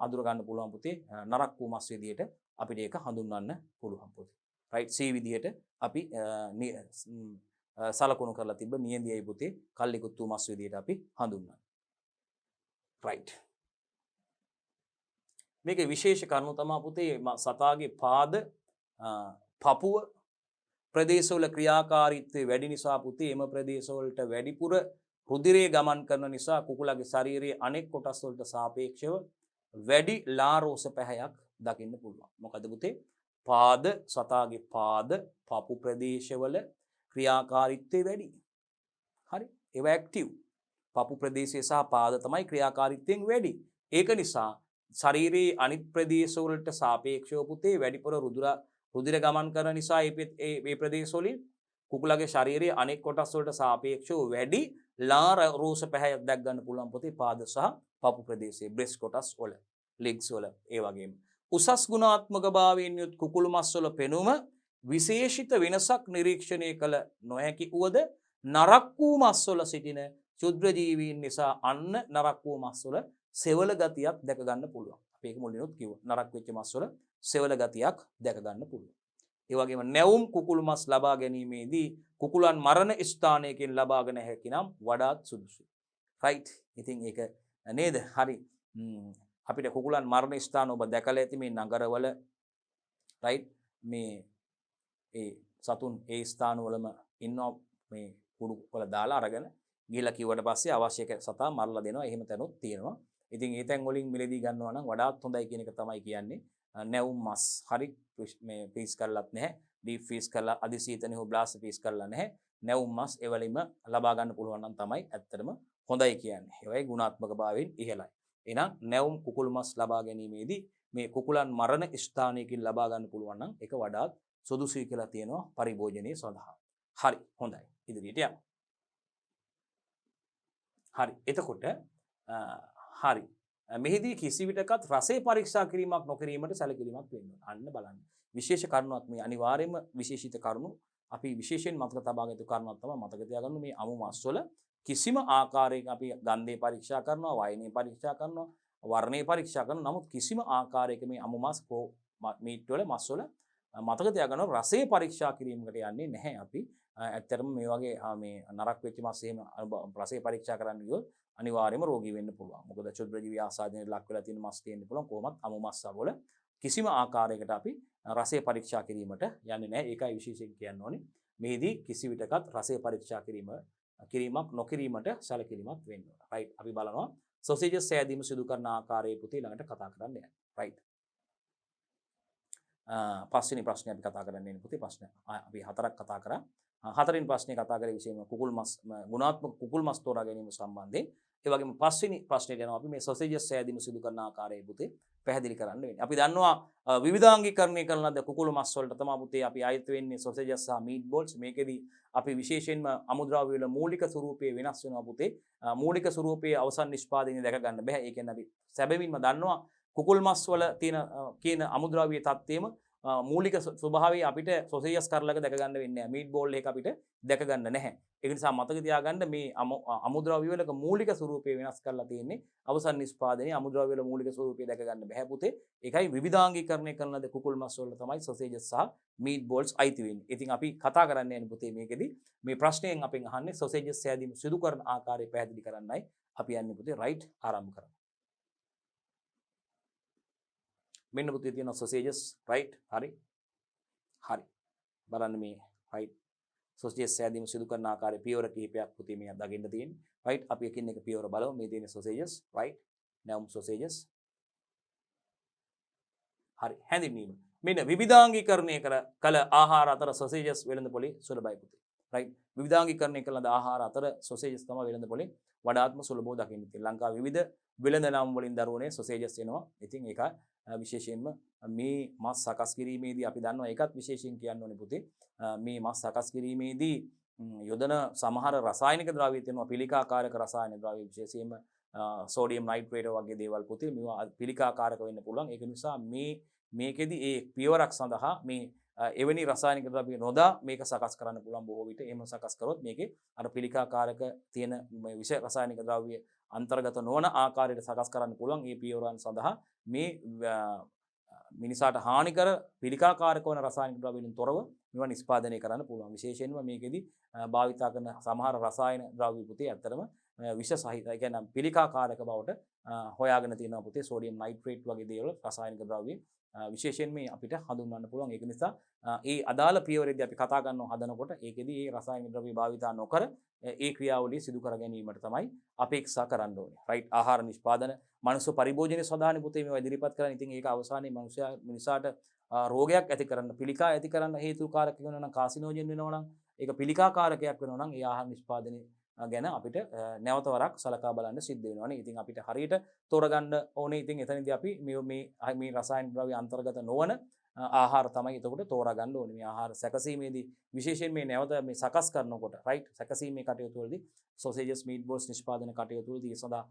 අඳුර ගන්න පුළුවන් පුතේ නරක් වූ මස් විදියට අපිට ඒක හඳුන්වන්න පුළුවන් පුතේ. රයිට් C විදියට අපි සලකුණු කරලා තිබ්බ නියඳියයි පුතේ කල්ලිකුත්තු මස් විදියට අපි හඳුන්වනවා. රයිට්. මේකේ විශේෂ කරුණු තමයි පුතේ සතාගේ පාද පපුව ප්‍රදේශවල ක්‍රියාකාරීත්වය වැඩි නිසා පුතේ එම ප්‍රදේශවලට වැඩිපුර රුධිරය ගමන් කරන නිසා කුකුලගේ ශරීරයේ අනෙක් කොටස් වලට සාපේක්ෂව වැඩි ලාරෝස පැහැයක් දකින්න පුළුවන්. මොකද පුතේ පාද සතාගේ පාද පපු ප්‍රදේශවල ක්‍රියාකාරීත්වය වැඩි. හරි. ඒවා ඇක්ටිව්. පපු ප්‍රදේශය සහ පාද තමයි ක්‍රියාකාරීත්වයෙන් වැඩි. ඒක නිසා ශරීරයේ අනිත් ප්‍රදේශවලට සාපේක්ෂව පුතේ වැඩිපුර රුධිර ගමන් කරන නිසා මේ ප්‍රදේශවලින් කුකුලගේ ශරීරයේ අනෙක් කොටස් වලට සාපේක්ෂව වැඩි ලාරෝස පැහැයක් දැක් ගන්න පුළුවන් පුතේ පාද සහ පපු ප්‍රදේශයේ බ්‍රෙස්ට් කොටස් වල, ලෙග්ස් වල ඒ වගේම. උසස් ගුණාත්මක භාවයෙන් යුත් කුකුළු මස් වල පෙනුම විශේෂිත වෙනසක් නිරීක්ෂණය කළ නොහැකි වුවද නරක් වූ මස් වල සිටින ක්ෂුද්‍ර ජීවීන් නිසා අන්න නරක් වූ මස් වල සෙවල ගතියක් දැක ගන්න පුළුවන්. අපි ඒක මුලිනුත් කිව්වා. නරක් වෙච්ච මස් වල සෙවල ගතියක් දැක ගන්න පුළුවන්. ඒ වගේම නැවුම් කුකුළු මස් ලබා ගැනීමේදී කුකුලන් මරණ ස්ථානයකින් ලබාගෙන හැකි නම් වඩාත් සුදුසුයි. රයිට්. ඉතින් ඒක නේද? හරි. අපිට කුකුලන් මරණ ස්ථාන ඔබ දැකලා ඇති මේ නගරවල රයිට් මේ ඒ සතුන් ඒ ස්ථානවලම ඉන්නවා මේ කුඩු වල දාලා අරගෙන ගිහලා කිව්වට පස්සේ අවශ්‍ය සතා මරලා දෙනවා. එහෙම තැනුත් තියෙනවා. ඉතින් ඒ තැන් වලින් මිලදී ගන්නවා නම් වඩාත් හොඳයි කියන එක තමයි කියන්නේ. නැවුම් මස් හරි මේ පීස් කරලත් නැහැ. ඩීප් ෆ්‍රීස් කරලා අදිසීතන හෝ බ්ලාස්ට් පීස් කරලා නැහැ. නැවුම් මස් ඒ වලින්ම ලබා ගන්න පුළුවන් නම් තමයි ඇත්තටම හොඳයි කියන්නේ. ඒවයි ගුණාත්මක භාවයෙන් ඉහළයි. එහෙනම් නැවුම් කුකුළු මස් ලබා ගැනීමේදී මේ කුකුලන් මරණ ස්ථානයකින් ලබා ගන්න පුළුවන් නම් ඒක වඩාත් සුදුසුයි කියලා තියෙනවා පරිභෝජනයේ සඳහා. හරි හොඳයි. ඉදිරියට යමු. හරි. එතකොට හරි. මෙහිදී කිසි විටකත් රසය පරීක්ෂා කිරීමක් නොකිරීමට සැලකිලිමත් වෙන්න ඕන. අන්න බලන්න. විශේෂ කරුණක් මේ අනිවාර්යයෙන්ම විශේෂිත කරුණු අපි විශේෂයෙන් මතක තබා ගන්න කරුණක් තමයි මතක තියාගන්න මේ අමු මස් වල කිසිම ආකාරයක අපි ගන්ධය පරීක්ෂා කරනවා, වයනේ පරීක්ෂා කරනවා, වර්ණේ පරීක්ෂා කරනවා. නමුත් කිසිම ආකාරයක මේ අමු මස් මීට් වල මස් වල මතක තියාගන්න රසය පරීක්ෂා කිරීමකට යන්නේ නැහැ අපි. ඇත්තටම මේ වගේ මේ නරක වෙච්ච මස් එහෙම රසය පරීක්ෂා කරන්න ගියොත් අනිවාර්යයෙන්ම රෝගී වෙන්න පුළුවන්. මොකද ක්ෂුද්‍රජීවී ආසාදනයට ලක් වෙලා තියෙන මස් තියෙන්න පුළුවන්. කොහොමත් අමු මස් වල කිසිම ආකාරයකට අපි රසය පරීක්ෂා කිරීමට යන්නේ නැහැ. ඒකයි විශේෂයෙන් කියන්න ඕනේ. මේදී කිසි විටකත් රසය පරීක්ෂා කිරීමක් නොකිරීමට සැලකිලිමත් වෙන්න ඕන. රයිට්. අපි බලනවා සොසේජස් සෑදීම සිදු කරන ආකාරයේ පුතේ ළඟට කතා කරන්න යනවා. රයිට්. පස්වෙනි ප්‍රශ්නේ අපි කතා කරන්න ඉන්නේ පුතේ ප්‍රශ්න. අපි හතරක් කතා කරා. හතරවෙනි ප්‍රශ්නේ කතා කරේ විශේෂයෙන්ම කුකුල් මස් ගුණාත්මක කුකුල් මස් තෝරා ගැනීම සම්බන්ධයෙන්. ඒ වගේම පස්වෙනි ප්‍රශ්නේට යනවා අපි මේ සොසේජස් සෑදීම සිදු කරන ආකාරය පුතේ පැහැදිලි කරන්න වෙන්නේ. අපි දන්නවා විවිධාංගීකරණය කරන ලද කුකුළු මස් වලට තමයි පුතේ අපි ආයත වෙන්නේ සොසේජස් සහ මීට් බෝල්ස්. මේකෙදී අපි විශේෂයෙන්ම අමුද්‍රව්‍ය වල මූලික ස්වරූපයේ වෙනස් වෙනවා පුතේ. මූලික ස්වරූපයේ අවසන් නිෂ්පාදනය දැක ගන්න බෑ. ඒ කියන්නේ අපි සැබවින්ම දන්නවා කුකුල් මස් වල තියෙන කියන අමුද්‍රව්‍ය තත්ත්වෙම මූලික ස්වභාවය අපිට සොසේජස් කරලක දැක ගන්න වෙන්නේ නැහැ. මීට් බෝල් එක අපිට දැක ගන්න නැහැ. ඒක නිසා මතක තියාගන්න මේ අමුද්‍රව්‍ය වලක මූලික ස්වරූපය වෙනස් කරලා තියෙන්නේ අවසන් නිෂ්පාදනයේ අමුද්‍රව්‍ය වල මූලික ස්වරූපය දැක ගන්න බෑ පුතේ. ඒකයි විවිධාංගීකරණය කරන ලද කුකුල් මස් වල තමයි සොසේජස් සහ මීට් බෝල්ස් අයිති වෙන්නේ. ඉතින් අපි කතා කරන්න යන්නේ පුතේ මේකෙදි මේ ප්‍රශ්නයෙන් අපෙන් අහන්නේ සොසේජස් සෑදීම සිදු කරන ආකාරය පැහැදිලි කරන්නයි අපි යන්නේ පුතේ. රයිට්. ආරම්භ කරමු. මෙන්න පුතේ තියෙන සොසේජස් රයිට්. හරි බලන්න මේ රයිට් සොසේජස් සෑදීම සිදු කරන ආකාරයේ පියවර කිහිපයක් පුතේ මේ දකින්න තියෙන්නේ. රයිට්. අපි එකින් එක පියවර බලමු. මේ තියෙන සොසේජස් රයිට්. නැවුම් සොසේජස්. හරි. හැඳින්වීම. මෙන්න විවිධාංගීකරණය කළ ආහාර අතර සොසේජස් වෙළඳපොලේ සුලභයි පුතේ. රයිට්. විවිධාංගීකරණය කළ ආහාර අතර සොසේජස් තමයි වෙළඳපොලේ වඩාත්ම සුලභව දකින්න තියෙන්නේ. ලංකාවේ විවිධ වෙළඳ නම් වලින් දරුවනේ සොසේජස් එනවා. ඉතින් ඒක විශේෂයෙන්ම මේ මස් සකස් කිරීමේදී අපි දන්නවා ඒකත් විශේෂයෙන් කියන්න ඕනේ පුතේ. මේ මස් සකස් කිරීමේදී යොදන සමහර රසායනික ද්‍රව්‍ය තියෙනවා පිළිකාකාරක රසායන ද්‍රව්‍ය විශේෂයෙන්ම සෝඩියම් නයිට්‍රේට් වගේ දේවල් පුතේ මේවා පිළිකාකාරක වෙන්න පුළුවන්. ඒක නිසා මේකෙදි ඒ පියවරක් සඳහා මේ එවැනි රසායනික ද්‍රව්‍ය නොදා මේක සකස් කරන්න පුළුවන් බොහෝ විට. එහෙම සකස් කරොත් මේකේ අර පිළිකාකාරක තියෙන මේ විෂ රසායනික ද්‍රව්‍ය අන්තර්ගත නොවන ආකාරයට සකස් කරන්න පුළුවන්. මේ පියවරන් සඳහා මේ මිනිසාට හානිකර පිළිකාකාරක වන රසායනික ද්‍රව්‍ය වලින් තොරව මේවා නිෂ්පාදනය කරන්න පුළුවන්. විශේෂයෙන්ම මේකෙදි භාවිතා කරන සමහර රසායන ද්‍රව්‍ය පුතේ ඇත්තටම විෂ සහිතයි. ඒ කියන්නේ පිළිකාකාරක බවට හොයාගෙන තියෙනවා පුතේ. සෝඩියම් නයිට්‍රේට් වගේ දේවල් රසායනික ද්‍රව්‍ය විශේෂයෙන් මේ අපිට හඳුන්වන්න පුළුවන්. ඒක නිසා ඒ අදාළ පියවරේදී අපි කතා කරනවා හදනකොට ඒකෙදී මේ රසායනික ද්‍රව්‍ය භාවිතා නොකර ඒ ක්‍රියාවලිය සිදු කර ගැනීමට තමයි අපේක්ෂා කරන්න ඕනේ. රයිට්. ආහාර නිෂ්පාදන මනුස්ස පරිභෝජනයේ සදානේ පුතේ මේවා ඉදිරිපත් කරන්නේ. ඉතින් ඒක අවසානයේ මිනිසාට රෝගයක් ඇති කරන්න පිළිකා ඇති කරන්න හේතුකාරක වෙනවා නම් කාසිනෝජන් වෙනවා නම් ඒක පිළිකාකාරකයක් වෙනවා නම් ඒ ආහාර නිෂ්පාදනයේ ගැන අපිට නැවත වරක් සලකා බලන්න සිද්ධ වෙනවානේ. ඉතින් අපිට හරියට තෝරගන්න ඕනේ. ඉතින් එතනදී අපි මේ රසායනික ද්‍රව්‍ය අන්තර්ගත නොවන ආහාර තමයි එතකොට තෝරගන්න ඕනේ. මේ ආහාර සැකසීමේදී විශේෂයෙන් මේ නැවත මේ සකස් කරනකොට රයිට් සැකසීමේ කටයුතු වලදී සොසේජස් මීට් බෝල්ස් නිෂ්පාදන කටයුතු වලදී සදා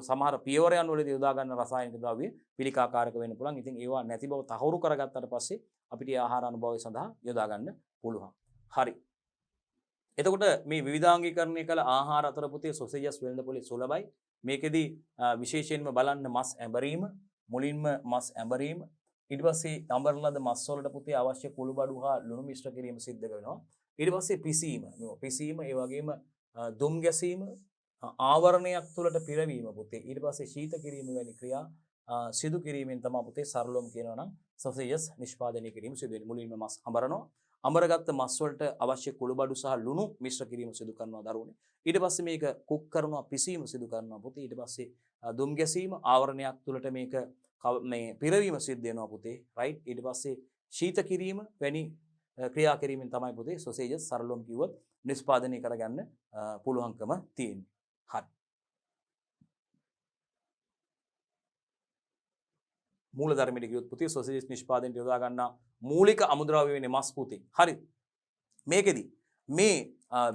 සමහර පියවරයන් වලදී යොදා ගන්න රසායනික ද්‍රව්‍ය පිළිකාකාරක වෙන්න පුළුවන්. ඉතින් ඒවා නැති බව තහවුරු කරගත්තට පස්සේ අපිට ආහාර අනුභවය සඳහා යොදා ගන්න පුළුවන්. හරි. එතකොට මේ විවිධාංගීකරණය කළ ආහාර අතර පුතේ සොසේජස් වෙළඳපොලේ සුලභයි. මේකෙදී විශේෂයෙන්ම බලන්න මස් ඇඹරීම, මුලින්ම මස් ඇඹරීම, ඊට පස්සේ අඹරන ලද මස් වලට පුතේ අවශ්‍ය කුළු බඩු හා ලුණු මිශ්‍ර කිරීම සිද්ධ වෙනවා. ඊට පස්සේ පිසීම, ඒ වගේම දුම් ගැසීම, ආවරණයක් තුළට පිරවීම පුතේ. ඊට පස්සේ ශීත කිරීම වැනි ක්‍රියා සිදු කිරීමෙන් තමයි පුතේ සරලවම කියනවා නම් සොසේජස් නිෂ්පාදනය කිරීම සිදු වෙන්නේ. මුලින්ම මස් අඹරනවා. අඹරගත්ත මස් වලට අවශ්‍ය කුළු බඩු සහ ලුණු මිශ්‍ර කිරීම සිදු කරනවා දරුවනේ. ඊට පස්සේ මේක කුක් කරනවා, පිසීම සිදු කරනවා පුතේ. ඊට පස්සේ දුම් ගැසීම, ආවරණයක් තුළට මේක මේ පිරවීම සිද්ධ වෙනවා පුතේ. රයිට්. ඊට පස්සේ ශීත කිරීම වැනි ක්‍රියා කිරීමෙන් තමයි පුතේ සොසේජස් සරලවම කිව්වොත් නිෂ්පාදනය කරගන්න පුළුවන්කම තියෙන්නේ. හරි. මූලධර්මයට ගියොත් පුතේ සොසේජස් නිෂ්පාදනයට යොදා ගන්නා මූලික අමුද්‍රව්‍ය වෙන්නේ මස් පුතේ. හරි. මේකෙදි මේ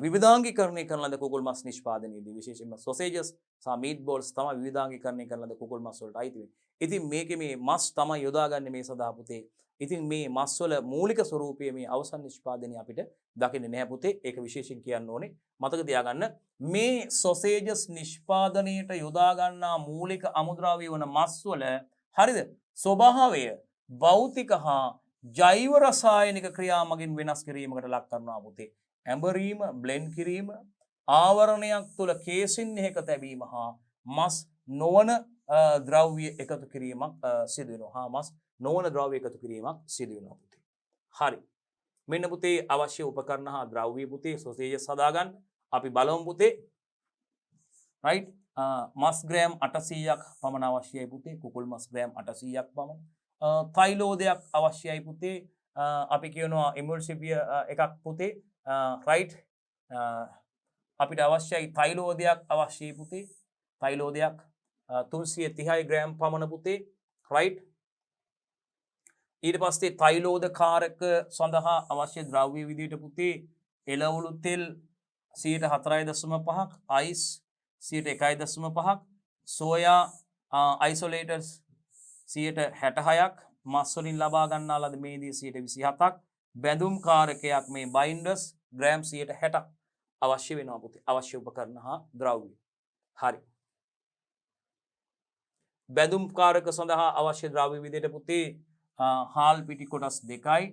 විවිධාංගීකරණය කරන ලද කුකුල් මස් නිෂ්පාදනයේදී විශේෂයෙන්ම සොසේජස් සහ මීට් බෝල්ස් තමයි විවිධාංගීකරණය කරන ලද කුකුල් මස් වලට අයිති වෙන්නේ. ඉතින් මේකේ මේ මස් තමයි යොදාගන්නේ මේ සඳහා පුතේ. ඉතින් මේ මස් වල මූලික ස්වરૂපයේ මේ අවසන් නිෂ්පාදනය අපිට දකින්නේ නැහැ පුතේ. ඒක විශේෂයෙන් කියන්න ඕනේ. මතක තියාගන්න මේ සොසේජස් නිෂ්පාදනයට යොදා ගන්නා මූලික අමුද්‍රව්‍ය වන මස් වල හරිද? ස්වභාවය භෞතික හා ජෛව රසායනික ක්‍රියා මගින් වෙනස් කිරීමකට ලක් කරනවා පුතේ. ඇඹරීම, බ්ලෙන්ඩ් කිරීම, ආවරණයක් තුළ කේසින් එකක තැබීම හා මස් නොවන ද්‍රව්‍ය එකතු කිරීමක් සිදු වෙනවා පුතේ. හරි. මෙන්න පුතේ අවශ්‍ය උපකරණ හා ද්‍රව්‍ය පුතේ සොසේජස් හදාගන්න අපි බලමු පුතේ. රයිට්. මස් ග්‍රෑම් 800ක් පමණ අවශ්‍යයි පුතේ. කුකුල් මස් ග්‍රෑම් 800ක් පමණ. තෛලෝදයක් අවශ්‍යයි පුතේ. අපි කියනවා ඉමුල්සිපිය එකක් පුතේ. රයිට්. අපිට අවශ්‍යයි තෛලෝදයක් අවශ්‍යයි පුතේ. තෛලෝදයක් 330 ග්‍රෑම් පමණ පුතේ. රයිට්. ඊට පස්සේ තෛලෝද කාරක සඳහා අවශ්‍ය ද්‍රව්‍ය විදිහට පුතේ එළවලු තෙල් 4.5ක්, අයිස් 1.5ක්, සෝයා අයිසොලේටර්ස් 66ක්, මස් වලින් ලබා ගන්නා ලද මේදී 27ක්, බැඳුම් කාරකයක් මේ බයින්ඩර්ස් ග්‍රෑම් 60ක් අවශ්‍ය වෙනවා පුතේ. අවශ්‍ය උපකරණ හා ද්‍රව්‍ය. හරි. බැඳුම් කාරක සඳහා අවශ්‍ය ද්‍රව්‍ය විදිහට පුතේ හාල් පිටි කොටස් 2යි,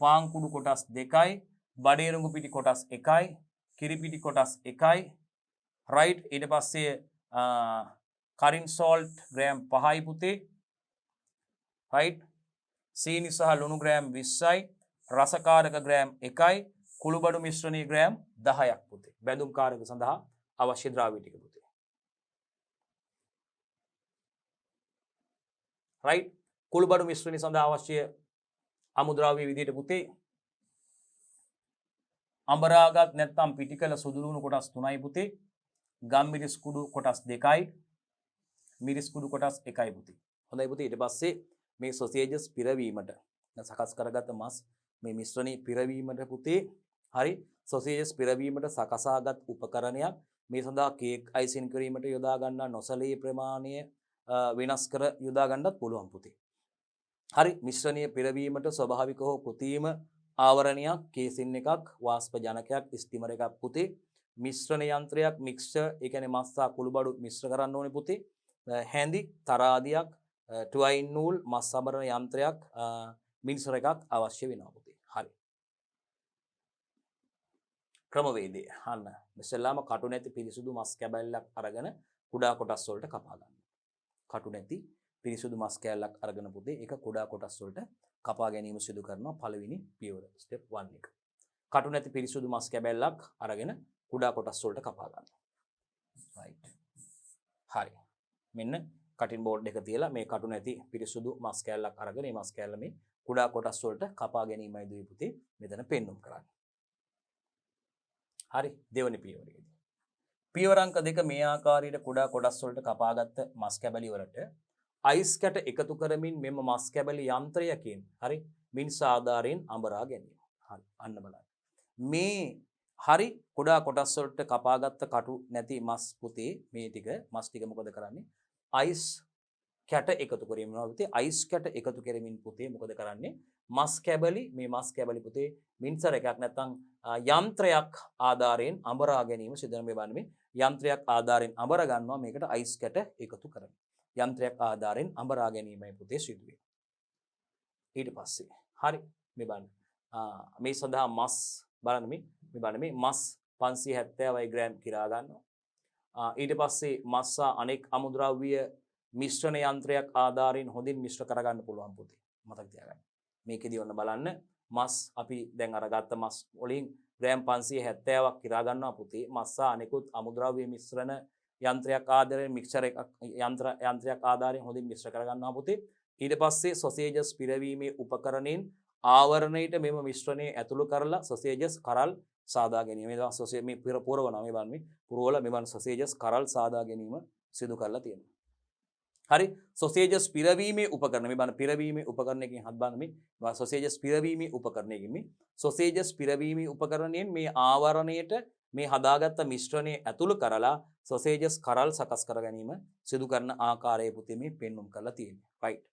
පාන් කුඩු කොටස් 2යි, බඩේරුඟු පිටි කොටස් 1යි, කිරි පිටි කොටස් 1යි. රයිට්. ඊට පස්සේ කරින් සෝල්ට් ග්‍රෑම් 5යි පුතේ. රයිට්. සීනි සහ ලුණු ග්‍රෑම් 20යි, රසකාරක ග්‍රෑම් 1යි, කුළු බඩු මිශ්‍රණයේ ග්‍රෑම් 10ක් පුතේ. බැඳුම් කාරක සඳහා අවශ්‍ය ද්‍රව්‍ය ටික පුතේ. රයිට්. කුළු බඩු මිශ්‍රණය සඳහා අවශ්‍ය අමුද්‍රව්‍ය විදිහට පුතේ අඹරාගත් නැත්නම් පිටිකල සුදු ලුණු කොටස් 3යි පුතේ. ගම්මිරිස් කුඩු කොටස් 2යි, මිරිස් කුඩු කොටස් 1යි පුතේ. හොඳයි පුතේ. ඊට පස්සේ මේ සොසේජස් පිරවීමට සකස් කරගත්ත මස් මේ මිශ්‍රණේ පිරවීමට පුතේ හරි සොසේජස් පිරවීමට සකසාගත් උපකරණයක්. මේ සඳහා කේක් අයිසින් කිරීමට යොදා ගන්නා නොසලී ප්‍රමාණය වෙනස් කර යොදා ගන්නත් පුළුවන් පුතේ. හරි මිශ්‍රණය පිරවීමට ස්වභාවික හෝ කෘත්‍රිම ආවරණයක් කේසින් එකක් වාෂ්ප ජනකයක් ස්ටිමර් එකක් පුතේ. මිශ්‍රණ යන්ත්‍රයක් මික්ස්චර් ඒ කියන්නේ මස් සහ කුළු බඩු මිශ්‍ර කරන්න ඕනේ පුතේ. හැඳි තරාදියක් ට්වයින් නූල් මස් සමරන යන්ත්‍රයක් මිනිසර එකක් අවශ්‍ය වෙනවා පුතේ. හරි. ක්‍රමවේදය. අන්න ඉස්සෙල්ලාම කටු නැති පිරිසුදු මස් කැබැල්ලක් අරගෙන කුඩා කොටස් වලට කපා ගන්න. කටු නැති පිරිසුදු මස් කැල්ලක් අරගෙන පුතේ ඒක කුඩා කොටස් වලට කපා ගැනීම සිදු කරනවා පළවෙනි පියවර ස්ටෙප් 1 එක. කටු නැති පිරිසුදු මස් කැබැල්ලක් අරගෙන කුඩා කොටස් වලට කපා ගන්න. රයිට්. හරි. මෙන්න කටින් බෝඩ් එක තියලා මේ කටු නැති පිරිසුදු මස් කැල්ලක් අරගෙන මේ මස් කැල්ල මේ කුඩා කොටස් වලට කපා ගැනීමයි දුවේ පුතේ මෙතන පෙන්වුම් කරන්නේ. හරි දෙවැනි පියවරේදී. පියවර අංක 2 මේ ආකාරයට කුඩා කොටස් වලට කපාගත්ත මස් කැබලි වලට අයිස් කැට එකතු කරමින් මෙම මස් කැබලි යන්ත්‍රයකින් හරි මිනිස් ආධාරයෙන් අඹරා ගැනීම. හරි අන්න බලන්න. මේ හරි කුඩා කොටස් වලට කපාගත්ත කටු නැති මස් පුතේ මේ ටික මස් ටික මොකද කරන්නේ? අයිස් කැට එකතු කිරීම වෙනවා පුතේ. අයිස් කැට එකතු කරමින් පුතේ මොකද කරන්නේ? මස් කැබලි මේ මස් කැබලි පුතේ මින්සර් එකක් නැත්නම් යන්ත්‍රයක් ආධාරයෙන් අඹරා ගැනීම සිදු වෙන මේ බලන්න මේ යන්ත්‍රයක් ආධාරයෙන් අඹර ගන්නවා මේකට අයිස් කැට එකතු කරමින්. යන්ත්‍රයක් ආධාරයෙන් අඹරා ගැනීමයි පුතේ සිදු වෙන්නේ. ඊට පස්සේ හරි මේ බලන්න. මේ සඳහා මස් බලන්න මේ බලන්න මේ මස් 570යි ග්‍රෑම් කිරා ගන්නවා. ඊට පස්සේ මස් සහ අනෙක් අමුද්‍රව්‍ය මිශ්‍රණ යන්ත්‍රයක් ආධාරයෙන් හොඳින් මිශ්‍ර කරගන්න පුළුවන් පුතේ. මතක තියාගන්න. මේකෙදී ඔන්න බලන්න මස් අපි දැන් අරගත්ත මස් වලින් ග්‍රෑම් 570ක් කිරා ගන්නවා පුතේ. මස් සහ අනෙකුත් අමුද්‍රව්‍ය මිශ්‍රණ යන්ත්‍රයක් ආධාරයෙන් මික්සර් එකක් යන්ත්‍රයක් ආධාරයෙන් හොඳින් මිශ්‍ර කරගන්නවා පුතේ. ඊට පස්සේ සොසේජස් පිරවීමේ උපකරණයෙන් ආවරණයට මෙම මිශ්‍රණය ඇතුළු කරලා සොසේජස් කරල් සාදා ගැනීම. මේ සොසේජ් මේ පුරවනවා මේ බලන්න මේ පුරවල මේ බලන්න සොසේජස් කරල් සාදා ගැනීම සිදු කරලා තියෙනවා. හරි සොසේජස් පිරවීමේ උපකරණ මේ බලන්න පිරවීමේ උපකරණයකින් හත් බලන්න මේ සොසේජස් පිරවීමේ උපකරණයකින් මේ සොසේජස් පිරවීමේ උපකරණයෙන් මේ ආවරණයට මේ හදාගත්ත මිශ්‍රණය ඇතුළු කරලා සොසේජස් කරල් සකස් කර ගැනීම සිදු කරන ආකාරය පුතේ මේ පෙන්වුම් කරලා තියෙනවා. රයිට්.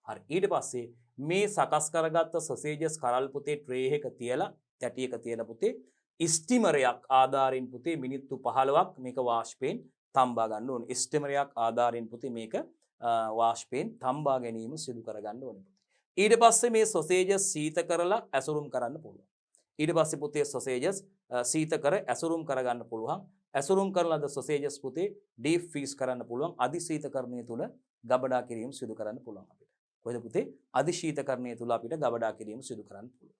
හරි ඊට පස්සේ මේ සකස් කරගත්ත සොසේජස් කරල් පුතේ ට්‍රේ එක තියලා තැටියක තියලා පුතේ ස්ටිමරයක් ආධාරයෙන් පුතේ මිනිත්තු 15ක් මේක වාෂ්පයෙන් තම්බා ගන්න ඕනේ. ස්ටිමරයක් ආධාරයෙන් පුතේ මේක වාෂ්පයෙන් තම්බා ගැනීම සිදු කර ගන්න ඕනේ පුතේ. ඊට පස්සේ මේ සොසේජස් සීත කරලා ඇසුරුම් කරන්න පුළුවන්. ඊට පස්සේ පුතේ සොසේජස් සීත කර ඇසුරුම් කරගන්න පුළුවන්. ඇසුරුම් කරලාද සොසේජස් පුතේ ඩීප් ෆ්‍රීස් කරන්න පුළුවන්. අධිශීතකරණය තුල ගබඩා කිරීම සිදු කරන්න පුළුවන් අපිට. කොහෙද පුතේ? අධිශීතකරණය තුල අපිට ගබඩා කිරීම සිදු කරන්න පුළුවන්.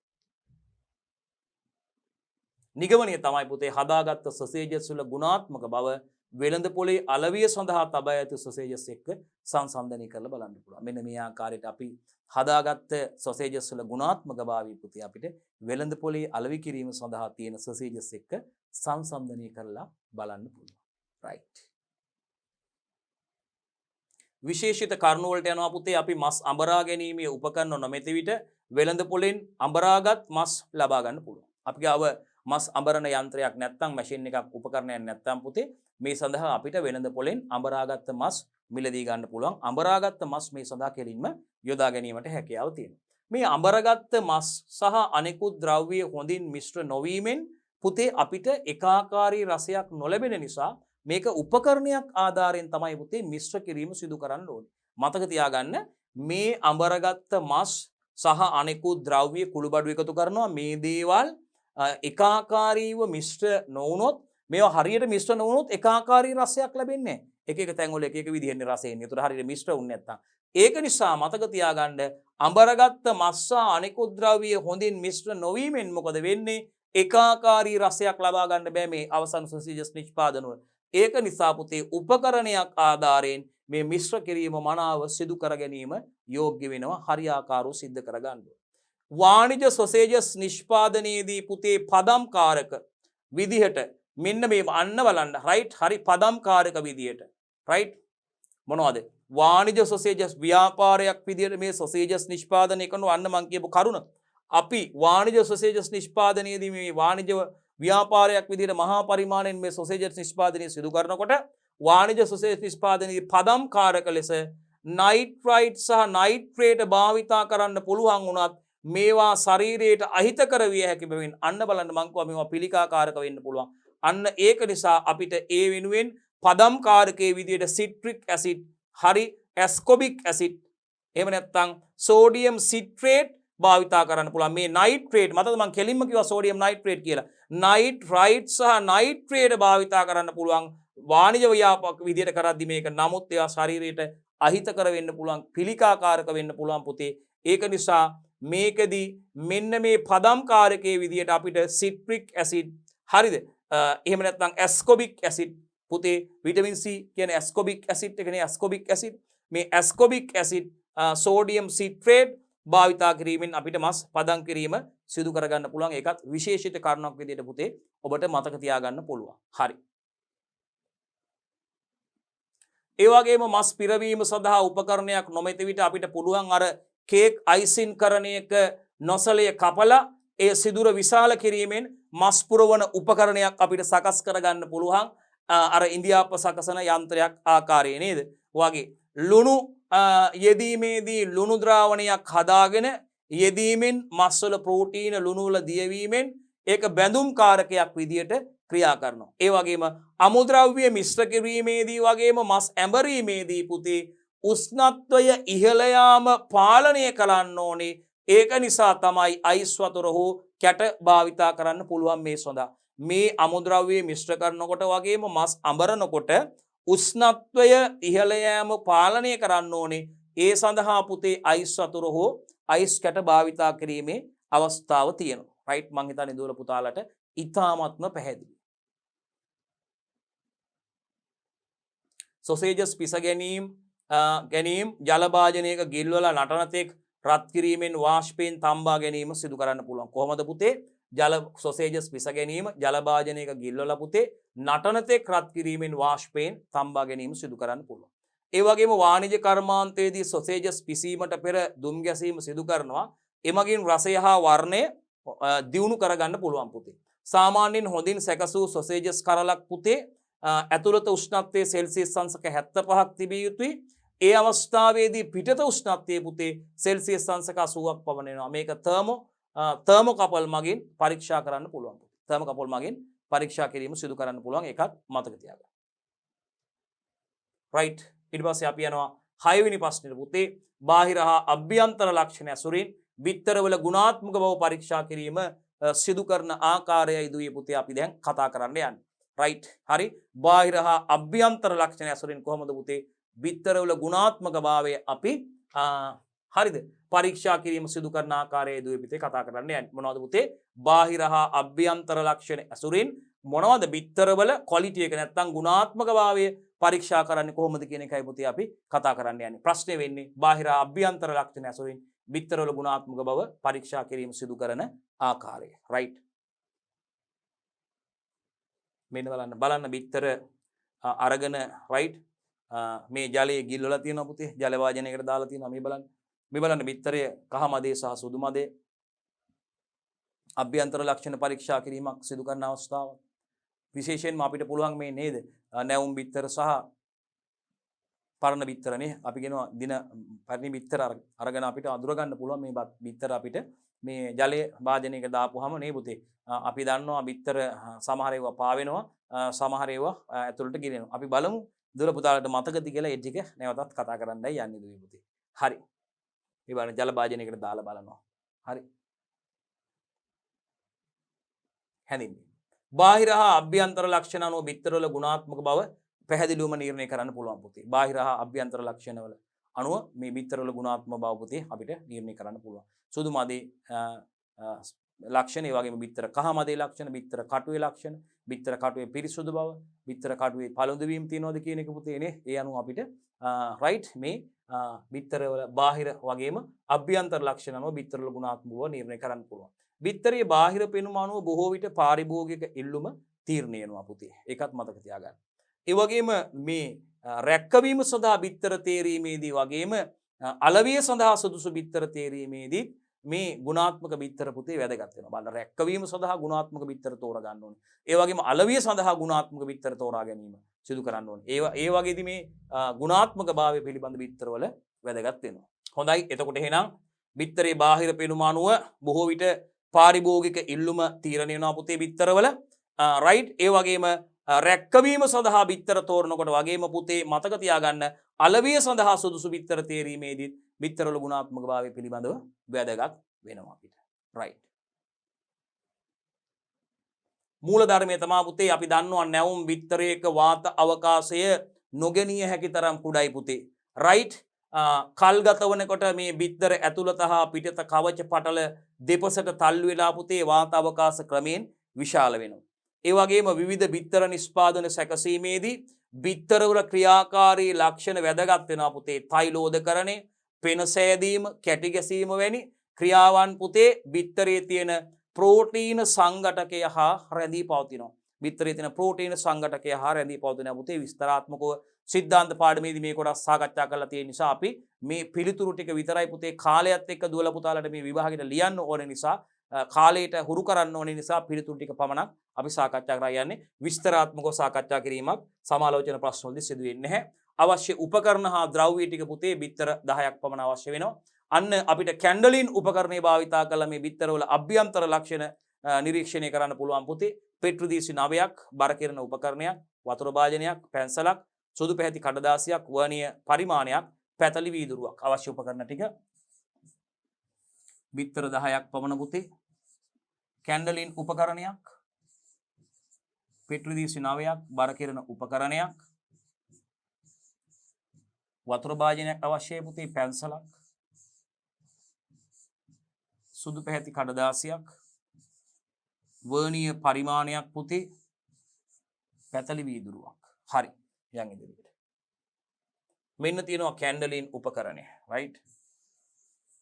නිගමනය තමයි පුතේ හදාගත්ත සොසේජස් වල ගුණාත්මක බව වෙළඳ පොලේ අලවිය සඳහා තබා ඇති සොසේජස් එක්ක සංසන්දනය කරලා බලන්න පුළුවන්. මෙන්න මේ ආකාරයට අපි හදාගත්ත සොසේජස් වල ගුණාත්මක භාවය පුතේ අපිට වෙළඳ පොලේ අලවි කිරීම සඳහා තියෙන සොසේජස් එක්ක සංසන්දනය කරලා බලන්න පුළුවන්. රයිට්. විශේෂිත කරුණු වලට යනවා පුතේ අපි මස් අඹරා ගැනීමේ උපකරණ නොමැති විට වෙළඳ පොලෙන් අඹරාගත් මස් ලබා ගන්න පුළුවන්. අපි ගාව මස් අඹරන යන්ත්‍රයක් නැත්නම් මැෂින් එකක් උපකරණයක් නැත්නම් පුතේ මේ සඳහා අපිට වෙළඳ පොලෙන් අඹරාගත් මස් මිලදී ගන්න පුළුවන්. අඹරාගත් මස් මේ සඳහා කෙලින්ම යොදා ගැනීමට හැකියාව තියෙනවා. මේ අඹරාගත් මස් සහ අනෙකුත් ද්‍රව්‍ය හොඳින් මිශ්‍ර නොවීමෙන් පුතේ අපිට එකාකාරී රසයක් නොලැබෙන නිසා මේක උපකරණයක් ආධාරයෙන් තමයි පුතේ මිශ්‍ර කිරීම සිදු කරන්න ඕනේ. මතක තියාගන්න මේ අඹරාගත් මස් සහ අනෙකුත් ද්‍රව්‍ය කුළුබඩු එකතු කරනවා මේ දේවල් එකාකාරීව මිශ්‍ර නොවුනොත් මේවා හරියට මිශ්‍ර නොවුනොත් එකාකාරී රසයක් ලැබෙන්නේ නැහැ. එක එක තැන්වල එක එක විදිහෙන් රසය එන්නේ. ඒතර හරියට මිශ්‍ර වුනේ නැත්තම්. ඒක නිසා මතක තියාගන්න අඹරගත්ත මස් සහ අනෙකුත් ද්‍රව්‍ය හොඳින් මිශ්‍ර නොවීමෙන් මොකද වෙන්නේ? එකාකාරී රසයක් ලබා ගන්න බෑ මේ අවසන් සොසේජස් නිෂ්පාදන වල. ඒක නිසා පුතේ උපකරණයක් ආධාරයෙන් මේ මිශ්‍ර කිරීම මනාව සිදු කර ගැනීම යෝග්‍ය වෙනවා. හරියාකාරව සිද්ධ කර ගන්න ඕනේ. වාණිජ සොසේජස් නිෂ්පාදනයේදී පුතේ පදම්කාරක විදිහට මෙන්න මේ අන්න බලන්න රයිට් හරි පදම්කාරක විදිහට රයිට් මොනවද වාණිජ සොසේජස් ව්‍යාපාරයක් විදිහට මේ සොසේජස් නිෂ්පාදනය කරනවා අන්න මං කියපු කරුණ අපි වාණිජ සොසේජස් නිෂ්පාදනයේදී මේ වාණිජ ව්‍යාපාරයක් විදිහට මහා පරිමාණයෙන් මේ සොසේජස් නිෂ්පාදනය සිදු කරනකොට වාණිජ සොසේජ් නිෂ්පාදනයේදී පදම් කාරක ලෙස නයිට්‍රයිට් සහ නයිට්‍රේට් භාවිතා කරන්න පුළුවන් වුණත් මේවා ශරීරයට අහිතකර විය හැකි බැවින් අන්න බලන්න මං කිව්වා මේවා පිළිකාකාරක වෙන්න පුළුවන්. අන්න ඒක නිසා අපිට ඒ වෙනුවෙන් පදම් කාරකයේ විදිහට සිට්‍රික් ඇසිඩ් හරි ඇස්කොබික් ඇසිඩ් එහෙම නැත්නම් සෝඩියම් සිට්‍රේට් භාවිතා කරන්න පුළුවන්. මේ නයිට්‍රේට් මතද මං කෙලින්ම කිව්වා සෝඩියම් නයිට්‍රේට් කියලා. නයිට්‍රයිට් සහ නයිට්‍රේට් භාවිතා කරන්න පුළුවන් වාණිජ ව්‍යාපක විදිහට කරද්දි මේක නමුත් ඒවා ශරීරයට අහිතකර වෙන්න පුළුවන් පිළිකාකාරක වෙන්න පුළුවන් පුතේ. ඒක නිසා මේකදී මෙන්න මේ පදම් කාරකයේ විදිහට අපිට සිට්‍රික් ඇසිඩ් හරිද එහෙම නැත්නම් ඇස්කොබික් ඇසිඩ් පුතේ විටමින් C කියන්නේ ඇස්කොබික් ඇසිඩ් එකනේ ඇස්කොබික් ඇසිඩ් මේ ඇස්කොබික් ඇසිඩ් සෝඩියම් සිට්‍රේට් භාවිතා කිරීමෙන් අපිට මස් පදම් කිරීම සිදු කරගන්න පුළුවන්. ඒකත් විශේෂිත කාරණාවක් විදිහට පුතේ ඔබට මතක තියාගන්න පුළුවන්. හරි. ඒ වගේම මස් පිරවීම සඳහා උපකරණයක් නොමැති විට අපිට පුළුවන් අර කේක් අයිසින් කරණයක නොසලය කපලා ඒ සිදුර විශාල කිරීමෙන් මස් පුරවන උපකරණයක් අපිට සකස් කරගන්න පුළුවන්. අර ඉන්දියාප්ප සකසන යන්ත්‍රයක් ආකාරයේ නේද? වගේ ලුණු යෙදීමේදී ලුණු ද්‍රාවණයක් හදාගෙන යෙදීමෙන් මස්වල ප්‍රෝටීන ලුණු වල දියවීමෙන් ඒක බැඳුම් කාරකයක් විදියට ක්‍රියා කරනවා. ඒ වගේම අමුද්‍රව්‍ය මිශ්‍ර කිරීමේදී වගේම මස් ඇඹරීමේදී පුතේ උෂ්ණත්වය ඉහළ යාම පාලනය කරන්න ඕනේ. ඒක නිසා තමයි අයිස් වතුර හෝ කැට භාවිතා කරන්න පුළුවන් මේ සඳහා. මේ අමුද්‍රව්‍ය මිශ්‍ර කරනකොට වගේම මස් අඹරනකොට උෂ්ණත්වය ඉහළ යාම පාලනය කරන්න ඕනේ. ඒ සඳහා පුතේ අයිස් වතුර හෝ අයිස් කැට භාවිතා කිරීමේ අවස්ථාව තියෙනවා. රයිට් මං හිතන්නේ දුවල පුතාලට ඉතාමත්ම පැහැදිලි. සොසේජස් පිස ගැනීම ජල භාජනයක ගිල්වලා නටනතෙක් රත් කිරීමෙන් වාෂ්පයෙන් තම්බා ගැනීම සිදු කරන්න පුළුවන්. කොහොමද පුතේ? ජල සොසේජස් පිස ගැනීම ජල භාජනයක ගිල්වලා පුතේ නටනතෙක් රත් කිරීමෙන් වාෂ්පයෙන් තම්බා ගැනීම සිදු කරන්න පුළුවන්. ඒ වගේම වාණිජ කර්මාන්තයේදී සොසේජස් පිසීමට පෙර දුම් ගැසීම සිදු කරනවා. එමගින් රසය හා වර්ණය දියුණු කරගන්න පුළුවන් පුතේ. සාමාන්‍යයෙන් හොඳින් සැකසූ සොසේජස් කරලක් පුතේ ඇතුළත උෂ්ණත්වයේ සෙල්සියස් අංශක 75ක් තිබිය යුතුයි. ඒ අවස්ථාවේදී පිටත උෂ්ණත්වයේ පුතේ සෙල්සියස් අංශක 80ක් පමණ වෙනවා. මේක තර්මෝකපල් මගින් පරීක්ෂා කරන්න පුළුවන්. තර්මෝකපල් මගින් පරීක්ෂා කිරීම සිදු කරන්න පුළුවන්. ඒකත් මතක තියාගන්න. රයිට්. ඊට පස්සේ අපි යනවා 6 වෙනි ප්‍රශ්නෙට පුතේ. බාහිර හා අභ්‍යන්තර ලක්ෂණ ඇසුරින් බිත්තරවල ගුණාත්මක බව පරීක්ෂා කිරීම සිදු කරන ආකාරයයි දුවේ පුතේ අපි දැන් කතා කරන්න යන්නේ. රයිට්. හරි. බාහිර හා අභ්‍යන්තර ලක්ෂණ ඇසුරින් කොහොමද පුතේ බිත්තරවල ගුණාත්මක භාවය අපි හරිද පරීක්ෂා කිරීම සිදු කරන ආකාරයයි දුවේ පුතේ කතා කරන්න යන්නේ. මොනවද පුතේ? බාහිර හා අභ්‍යන්තර ලක්ෂණ ඇසුරින් මොනවද බිත්තරවල ක්වොලිටි එක නැත්තම් ගුණාත්මක භාවය පරීක්ෂා කරන්නේ කොහොමද කියන එකයි පුතේ අපි කතා කරන්න යන්නේ. ප්‍රශ්නේ වෙන්නේ බාහිර අභ්‍යන්තර ලක්ෂණ ඇසුරින් බිත්තරවල ගුණාත්මක බව පරීක්ෂා කිරීම සිදු කරන ආකාරය. රයිට්. මෙන්න බලන්න බිත්තර අරගෙන රයිට් මේ ජලයේ ගිල්වලා තියෙනවා පුතේ. ජල වාජනයකට දාලා තියෙනවා. මේ බලන්න බිත්තරය කහ මදේ සහ සුදු මදේ අභ්‍යන්තර ලක්ෂණ පරීක්ෂා කිරීමක් සිදු කරන අවස්ථාව. විශේෂයෙන්ම අපිට පුළුවන් මේ නේද නැවුම් බිත්තර සහ පරණ බිත්තරනේ අපි කියනවා දින පරිණි බිත්තර අරගෙන අපිට අඳුර ගන්න පුළුවන් මේ බිත්තර අපිට මේ ජලයේ වාජනයක දාපුවාම නේ පුතේ අපි දන්නවා බිත්තර සමහර ඒවා පාවෙනවා සමහර ඒවා ඇතුළට ගිරෙනවා. අපි බලමු දුර පුතාලට මතකද කියලා ඒ ටික නැවතත් කතා කරන්නයි යන්නේ දුවේ පුතේ. හරි. මේ බලන්න ජල වාජනයකට දාලා බලනවා. හරි. හැදින්නේ. බාහිර හා අභ්‍යන්තර ලක්ෂණ අනුව බිත්තරවල ගුණාත්මක බව පැහැදිලිවම නිර්ණය කරන්න පුළුවන් පුතේ. බාහිර හා අභ්‍යන්තර ලක්ෂණවල අනුව මේ බිත්තරවල ගුණාත්මක බව පුතේ අපිට නිර්ණය කරන්න පුළුවන්. සුදු මදේ ලක්ෂණ, ඒ වගේම බිත්තර කහ මදේ ලක්ෂණ, බිත්තර කටුවේ ලක්ෂණ, බිත්තර කටුවේ පිරිසුදු බව, බිත්තර කටුවේ පළඳු වීම තියනවද කියන එක පුතේනේ. ඒ අනුව අපිට රයිට් මේ බිත්තරවල බාහිර වගේම අභ්‍යන්තර ලක්ෂණ අනුව බිත්තරවල ගුණාත්මක බව නිර්ණය කරන්න පුළුවන්. බිත්තරයේ බාහිර පෙනුම අනුව බොහෝ විට පාරිභෝගික ඉල්ලුම තීරණය වෙනවා පුතේ. ඒකත් මතක තියාගන්න. ඒ වගේම මේ රැක්කවීම සඳහා බිත්තර තේරීමේදී වගේම අලවිය සඳහා සුදුසු බිත්තර තේරීමේදී මේ ගුණාත්මක බිත්තර පුතේ වැදගත් වෙනවා. බලන්න රැක්කවීම සඳහා ගුණාත්මක බිත්තර තෝරා ගන්න ඕනේ. ඒ වගේම අලවිය සඳහා ගුණාත්මක බිත්තර තෝරා ගැනීම සිදු කරන්න ඕනේ. ඒ වගේදී මේ ගුණාත්මක භාවය පිළිබඳ බිත්තරවල වැදගත් වෙනවා. හොඳයි. එතකොට එහෙනම් බිත්තරේ බාහිර පෙනුම අනුව බොහෝ විට පාරිභෝගික ඉල්ලුම තීරණය වෙනවා පුතේ බිත්තරවල. රයිට්. ඒ වගේම රැක්කවීම සඳහා බිත්තර තෝරනකොට වගේම පුතේ මතක තියාගන්න අලවිය සඳහා සුදුසු බිත්තර තේරීමේදී බිත්තරවල ගුණාත්මක භාවය පිළිබඳව වැදගත් වෙනවා අපිට. රයිට්. මූල ධර්මයේ තමා පුතේ අපි දන්නවා නැවුම් බිත්තරයක වාත අවකාශය නොගෙනිය හැකි තරම් කුඩයි පුතේ. රයිට්. කල්ගත වනකොට මේ බිත්තර ඇතුළත හා පිටත කවච පටල දෙපසට තල්ලු වෙලා පුතේ වාත අවකාශ ක්‍රමයෙන් විශාල වෙනවා. ඒ වගේම විවිධ බිත්තර නිෂ්පාදන සැකසීමේදී බිත්තරවල ක්‍රියාකාරී ලක්ෂණ වැදගත් වෙනවා පුතේ. තෛලෝදකරණය, පෙන සෑදීම, කැටි ගැසීම වැනි ක්‍රියාවන් පුතේ බිත්තරයේ තියෙන ප්‍රෝටීන සංඝටකය හා රැඳී පවතිනවා. බිත්තරයේ තියෙන ප්‍රෝටීන සංඝටකය හා රැඳී පවතිනවා පුතේ. විස්තරාත්මකව සිද්ධාන්ත පාඩමේදී මේ කොටස් සාකච්ඡා කරලා තියෙන නිසා අපි මේ පිළිතුරු ටික විතරයි පුතේ කාලයත් එක්ක දුවලා පුතාලට මේ විභාගෙට ලියන්න ඕන නිසා කාලයට හුරු කරන්න ඕන නිසා පිළිතුරු ටික පමණක් අපි සාකච්ඡා කරලා යන්නේ. විස්තරාත්මකව සාකච්ඡා කිරීමක් සමාලෝචන ප්‍රශ්න වලදී සිදු වෙන්නේ නැහැ. අවශ්‍ය උපකරණ හා ද්‍රව්‍ය ටික පුතේ බිත්තර 10ක් පමණ අවශ්‍ය වෙනවා. අන්න අපිට කැන්ඩලින් උපකරණේ භාවිතා කරලා මේ බිත්තරවල අභ්‍යන්තර ලක්ෂණ නිරීක්ෂණය කරන්න පුළුවන් පුතේ. පෙට්‍රිදීසි 9ක්, බර කෙරෙන උපකරණයක්, වතුර භාජනයක්, පැන්සලක්, සුදු පැහැති කඩදාසියක්, වර්ණීය පරිමාණයක්, පැතලි වීදුරුවක් අවශ්‍ය උපකරණ ටික බිත්තර 10ක් පමණ පුතේ. කැන්ඩලින් උපකරණයක්, පෙට්‍රිදීසි 9ක්, බර කෙරෙන උපකරණයක්, වතුර භාජනයක් අවශ්‍යයි පුතේ, පැන්සලක්, සුදු පැහැති කඩදාසියක්, වර්ණීය පරිමාණයක් පුතේ, පැතලි වීදුරුවක්. හරි. යන් ඉදිරියට. මෙන්න තියෙනවා කැන්ඩලින් උපකරණය. රයිට්.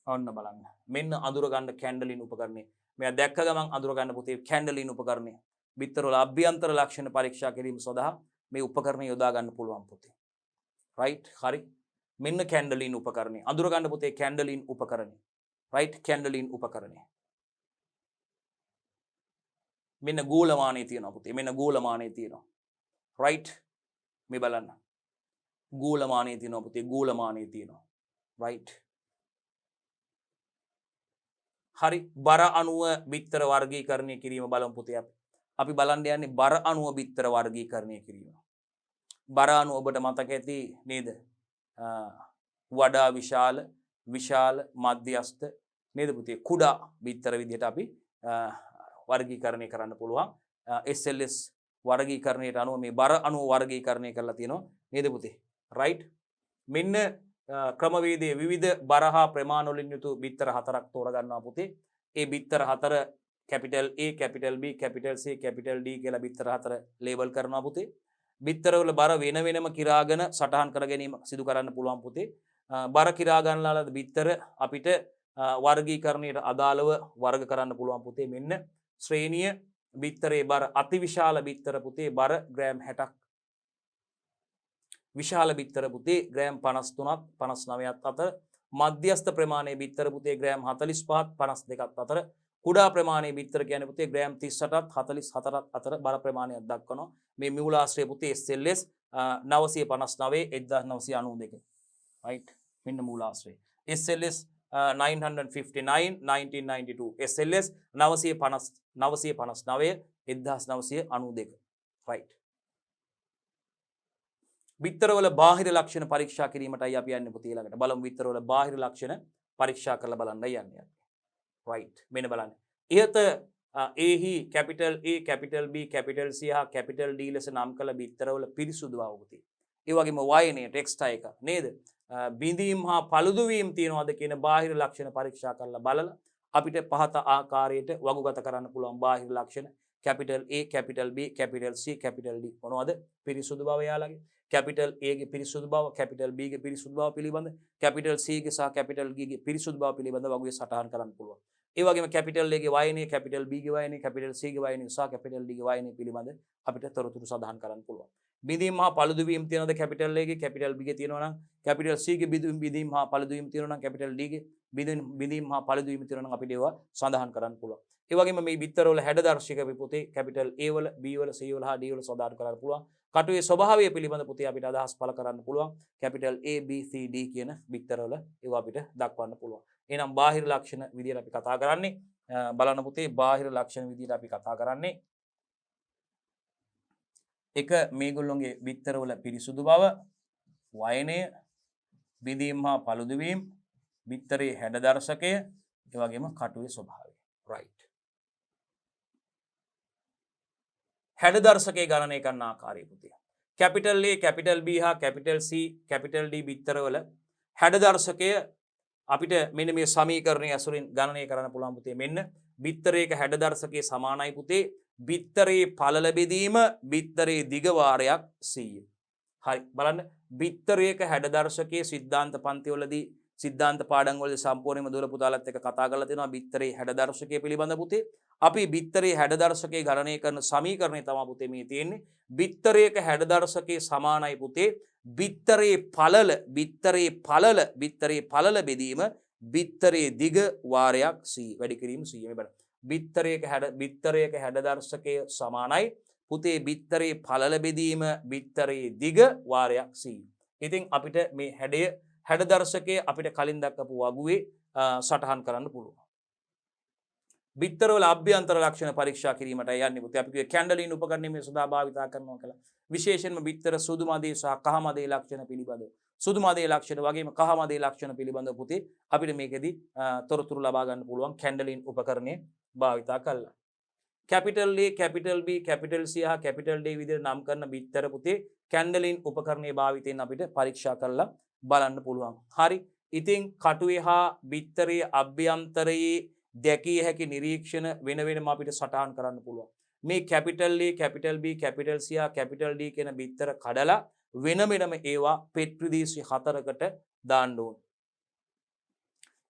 ඔන්න බලන්න. මෙන්න අඳුර ගන්න කැන්ඩලින් උපකරණය. මෙයා දැක්ක ගමන් අඳුර ගන්න පුතේ කැන්ඩලින් උපකරණය. බිත්තරවල අභ්‍යන්තර ලක්ෂණ පරීක්ෂා කිරීම සඳහා මේ උපකරණය යොදා ගන්න පුළුවන් පුතේ. රයිට්. හරි. මෙන්න කැන්ඩලින් උපකරණය. අඳුර ගන්න පුතේ කැන්ඩලින් උපකරණය. රයිට්. කැන්ඩලින් උපකරණය. මෙන්න ගෝලමානයේ තියෙනවා පුතේ. මෙන්න ගෝලමානයේ තියෙනවා. රයිට්. මේ බලන්න. ගෝලමානයේ තියෙනවා පුතේ. ගෝලමානයේ තියෙනවා. රයිට්. හරි. බර අණුව බිත්තර වර්ගීකරණය කිරීම බලමු පුතේ අපි. අපි බලන්න යන්නේ බර අණුව බිත්තර වර්ගීකරණය කිරීම. බර අණුව ඔබට මතක ඇති නේද? වඩා විශාල, මධ්‍යස්ථ නේද පුතේ? කුඩා බිත්තර විදිහට අපි වර්ගීකරණය කරන්න පුළුවන්. SLS වර්ගීකරණයට අනුව මේ බර අණුව වර්ගීකරණය කරලා තියෙනවා නේද පුතේ? රයිට්. මෙන්න ක්‍රමවේදයේ විවිධ බර හා ප්‍රමාණ වලින් යුතු බිත්තර 4ක් තෝරා ගන්නවා පුතේ. ඒ බිත්තර 4 capital A, capital B, capital C, capital D කියලා බිත්තර 4 ලේබල් කරනවා පුතේ. බිත්තරවල බර වෙන වෙනම කිරාගෙන සටහන් කර ගැනීම සිදු කරන්න පුළුවන් පුතේ. බර කිරා ගන්නලා බිත්තර අපිට වර්ගීකරණයට අදාළව වර්ග කරන්න පුළුවන් පුතේ. මෙන්න ශ්‍රේණිය බිත්තරේ බර අතිවිශාල බිත්තර පුතේ බර ග්‍රෑම් 60ක්. විශාල බිත්තර පුතේ ග්‍රෑම් 53ක් 59ක් අතර. මධ්‍යස්ථ ප්‍රමාණයේ බිත්තර පුතේ ග්‍රෑම් 45ක් 52ක් අතර. කුඩා ප්‍රමාණයේ බිත්තර කියන්නේ පුතේ ග්‍රෑම් 38ක් 44ක් අතර බර ප්‍රමාණයක් දක්වනවා. මේ මූලාශ්‍රය පුතේ SLS 959 1992. රයිට්. මෙන්න මූලාශ්‍රය. SLS 959 1992. SLS 959 1992. රයිට්. බිත්තරවල බාහිර ලක්ෂණ පරීක්ෂා කිරීමටයි අපි යන්නේ පුතේ ළඟට. බලමු බිත්තරවල බාහිර ලක්ෂණ පරීක්ෂා කරලා බලන්නයි යන්නේ. රයිට්. මෙන්න බලන්න. ඉහත A capital A, capital B, capital C හා කැපිටල් D ලෙස නම් කළ බිත්තරවල පිරිසුදු බව පුතේ. ඒ වගේම වයනයේ ටෙක්ස්ට් එක නේද? බිඳීම් හා පළුදු වීම තියනවාද කියන බාහිර ලක්ෂණ පරීක්ෂා කරලා බලලා අපිට පහත ආකාරයට වගුගත කරන්න පුළුවන් බාහිර ලක්ෂණ capital A, capital B, capital C, capital D මොනවද? පිරිසුදු බව යාළගේ. කැපිටල් A ගේ පිරිසුදු බව, කැපිටල් B ගේ පිරිසුදු බව පිළිබඳ, කැපිටල් C ගේ සහ කැපිටල් D ගේ පිරිසුදු බව පිළිබඳ වගුවේ සටහන් කරන්න පුළුවන්. ඒ වගේම කැපිටල් A ගේ වයනය, කැපිටල් B ගේ වයනය, කැපිටල් C ගේ වයනය සහ කැපිටල් D ගේ වයනය පිළිබඳ අපිට තොරතුරු සඳහන් කරන්න පුළුවන්. බිඳීම් හා පළුදු වීම තියෙනවද කැපිටල් A ගේ කැපිටල් B ගේ තියෙනවා නම් කැපිටල් C ගේ බිඳීම් හා පළුදු වීම තියෙනවා නම් කැපිටල් D ගේ බිඳීම් හා පළුදු වීම තියෙනවා නම් අපිට ඒවා සඳහන් කරන්න පුළුවන්. ඒ වගේම මේ බිත්තරවල හැඩදර්ශක අපි පුතේ කැපිටල් A වල B වල C වල හා D වල සඳහන් කරන්න පුළුවන්. කටුවේ ස්වභාවය පිළිබඳ පුතේ අපිට අදහස් පළ කරන්න පුළුවන්. Capital A B C D කියන බිත්තරවල ඒවා අපිට දක්වන්න පුළුවන්. එහෙනම් බාහිර ලක්ෂණ විදියට අපි කතා කරන්නේ බලන්න පුතේ බාහිර ලක්ෂණ විදියට අපි කතා කරන්නේ එක මේගොල්ලොන්ගේ බිත්තරවල පිරිසුදු බව, වයනය, බිඳීම් හා පළුදු වීම, බිත්තරේ හැඩදර්ශකය, ඒ වගේම කටුවේ ස්වභාවය. රයිට්. හැඩදර්ශකයේ ගණනය කරන ආකාරය පුතේ. කැපිටල් A, කැපිටල් B හා කැපිටල් C, කැපිටල් D බිත්තරවල හැඩදර්ශකය අපිට මෙන්න මේ සමීකරණය ඇසුරින් ගණනය කරන්න පුළුවන් පුතේ. මෙන්න බිත්තරයක හැඩදර්ශකයේ සමානයි පුතේ බිත්තරේ පළල බෙදීම බිත්තරේ දිග වාරයක් 100. හරි බලන්න බිත්තරයක හැඩදර්ශකයේ සිද්ධාන්ත පන්තිවලදී සිද්ධාන්ත පාඩම් වලදී සම්පූර්ණයෙන්ම දුර පුතාලත් එක්ක කතා කරලා තියෙනවා බිත්තරේ හැඩදර්ශකයේ පිළිබඳ පුතේ. අපි බිත්තරේ හැඩදර්ශකයේ ගණනය කරන සමීකරණය තමයි පුතේ මේ තියෙන්නේ. බිත්තරයක හැඩදර්ශකයේ සමානයි පුතේ බිත්තරේ පළල බෙදීම බිත්තරේ දිග වාරයක් 100 වැඩි කිරීම 100 මේ බලන්න. බිත්තරයක හැඩදර්ශකය සමානයි පුතේ බිත්තරේ පළල බෙදීම බිත්තරේ දිග වාරයක් 100. ඉතින් අපිට මේ හැඩදර්ශකයේ අපිට කලින් දක්වපු වගුවේ සටහන් කරන්න පුළුවන්. බිත්තරවල අභ්‍යන්තර ලක්ෂණ පරීක්ෂා කිරීමට යන්නේ පුතේ අපි කිව්වේ කැන්ඩලින් උපකරණය මේ සදා භාවිතා කරනවා කියලා. විශේෂයෙන්ම බිත්තර සුදු මදේ සහ කහ මදේ ලක්ෂණ පිළිබඳව. සුදු මදේ ලක්ෂණ වගේම කහ මදේ ලක්ෂණ පිළිබඳව පුතේ අපිට මේකෙදි තොරතුරු ලබා ගන්න පුළුවන් කැන්ඩලින් උපකරණය භාවිතා කළා. Capital A, capital B, capital C හා කැපිටල් D විදිහට නම් කරන බිත්තර පුතේ කැන්ඩලින් උපකරණයේ භාවිතයෙන් අපිට පරීක්ෂා කරලා බලන්න පුළුවන්. හරි. ඉතින් කටුවේ හා බිත්තරයේ අභ්‍යන්තරයේ දැකිය හැකි නිරීක්ෂණ වෙන වෙනම අපිට සටහන් කරන්න පුළුවන්. මේ capital A, capital B, capital C හා කැපිටල් D කියන බිත්තර කඩලා වෙන වෙනම ඒවා පෙට් ප්‍රදේශ 4කට දාන්න ඕන.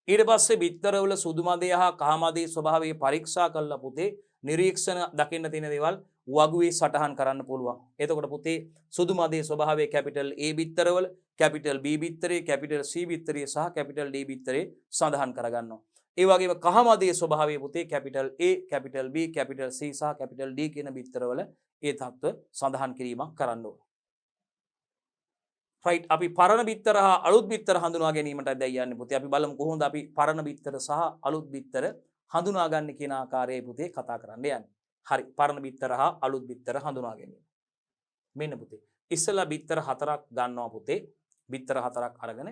ඊට පස්සේ බිත්තරවල සුදු මදේ හා කහ මදේ ස්වභාවය පරීක්ෂා කළා පුතේ නිරීක්ෂණ දකින්න තියෙන දේවල් වගුවේ සටහන් කරන්න පුළුවන්. එතකොට පුතේ සුදු මදේ ස්වභාවය කැපිටල් A බිත්තරවල, කැපිටල් B බිත්තරේ, කැපිටල් C බිත්තරේ සහ කැපිටල් D බිත්තරේ සඳහන් කරගන්නවා. ඒ වගේම කහ මදේ ස්වභාවය පුතේ capital A, capital B, capital C සහ කැපිටල් D කියන බිත්තරවල ඒ தত্ত্ব සඳහන් කිරීමක් කරන්න ඕන. රයිට් අපි පරණ බිත්තර හා අලුත් බිත්තර හඳුනා ගැනීමට දැන් යන්නේ පුතේ. අපි බලමු කොහොමද අපි පරණ බිත්තර සහ අලුත් බිත්තර හඳුනා ගන්න කියන ආකාරයේ පුතේ කතා කරන්න යන්නේ. හරි. පරණ බිත්තර හා අලුත් බිත්තර හඳුනා ගැනීම. මෙන්න පුතේ. ඉස්සලා බිත්තර 4ක් ගන්නවා පුතේ. බිත්තර 4ක් අරගෙන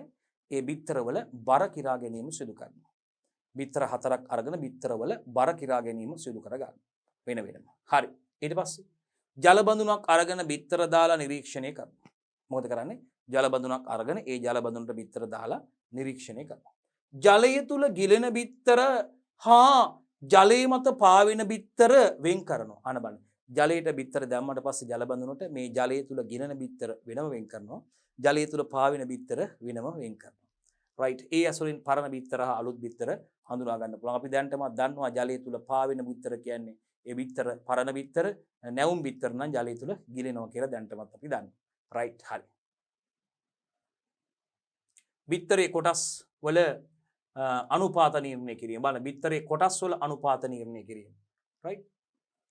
ඒ බිත්තරවල බර කිරා ගැනීම සිදු කරනවා. බිත්තර 4ක් අරගෙන බිත්තරවල බර කිරා ගැනීම සිදු කර ගන්න. වෙන වෙනම. හරි. ඊට පස්සේ ජල බඳුනක් අරගෙන බිත්තර දාලා නිරීක්ෂණය කරනවා. මොකද කරන්නේ? ජල බඳුනක් අරගෙන ඒ ජල බඳුනට බිත්තර දාලා නිරීක්ෂණය කරනවා. ජලය තුල ගිලෙන බිත්තර හා ජලයේ මත පාවෙන බිත්තර වෙන් කරනවා. අන බලන්න. ජලයට බිත්තර දැම්මට පස්සේ ජල බඳුනට මේ ජලය තුල ගිලෙන බිත්තර වෙනම වෙන් කරනවා. ජලය තුල පාවෙන බිත්තර වෙනම වෙන් කරනවා. රයිට්. ඒ අසුරින් පරණ බිත්තර හා අලුත් බිත්තර හඳුනා ගන්න පුළුවන්. අපි දැනටම දන්නවා ජලය තුල පාවෙන බිත්තර කියන්නේ ඒ බිත්තර පරණ බිත්තර, නැවුම් බිත්තර නම් ජලය තුල ගිලෙනවා කියලා දැනටමත් අපි දන්නවා. රයිට්. හරි. බිත්තරේ කොටස් වල අනුපාත නිර්ණය කිරීම. බලන්න බිත්තරේ කොටස් වල අනුපාත නිර්ණය කිරීම. රයිට්.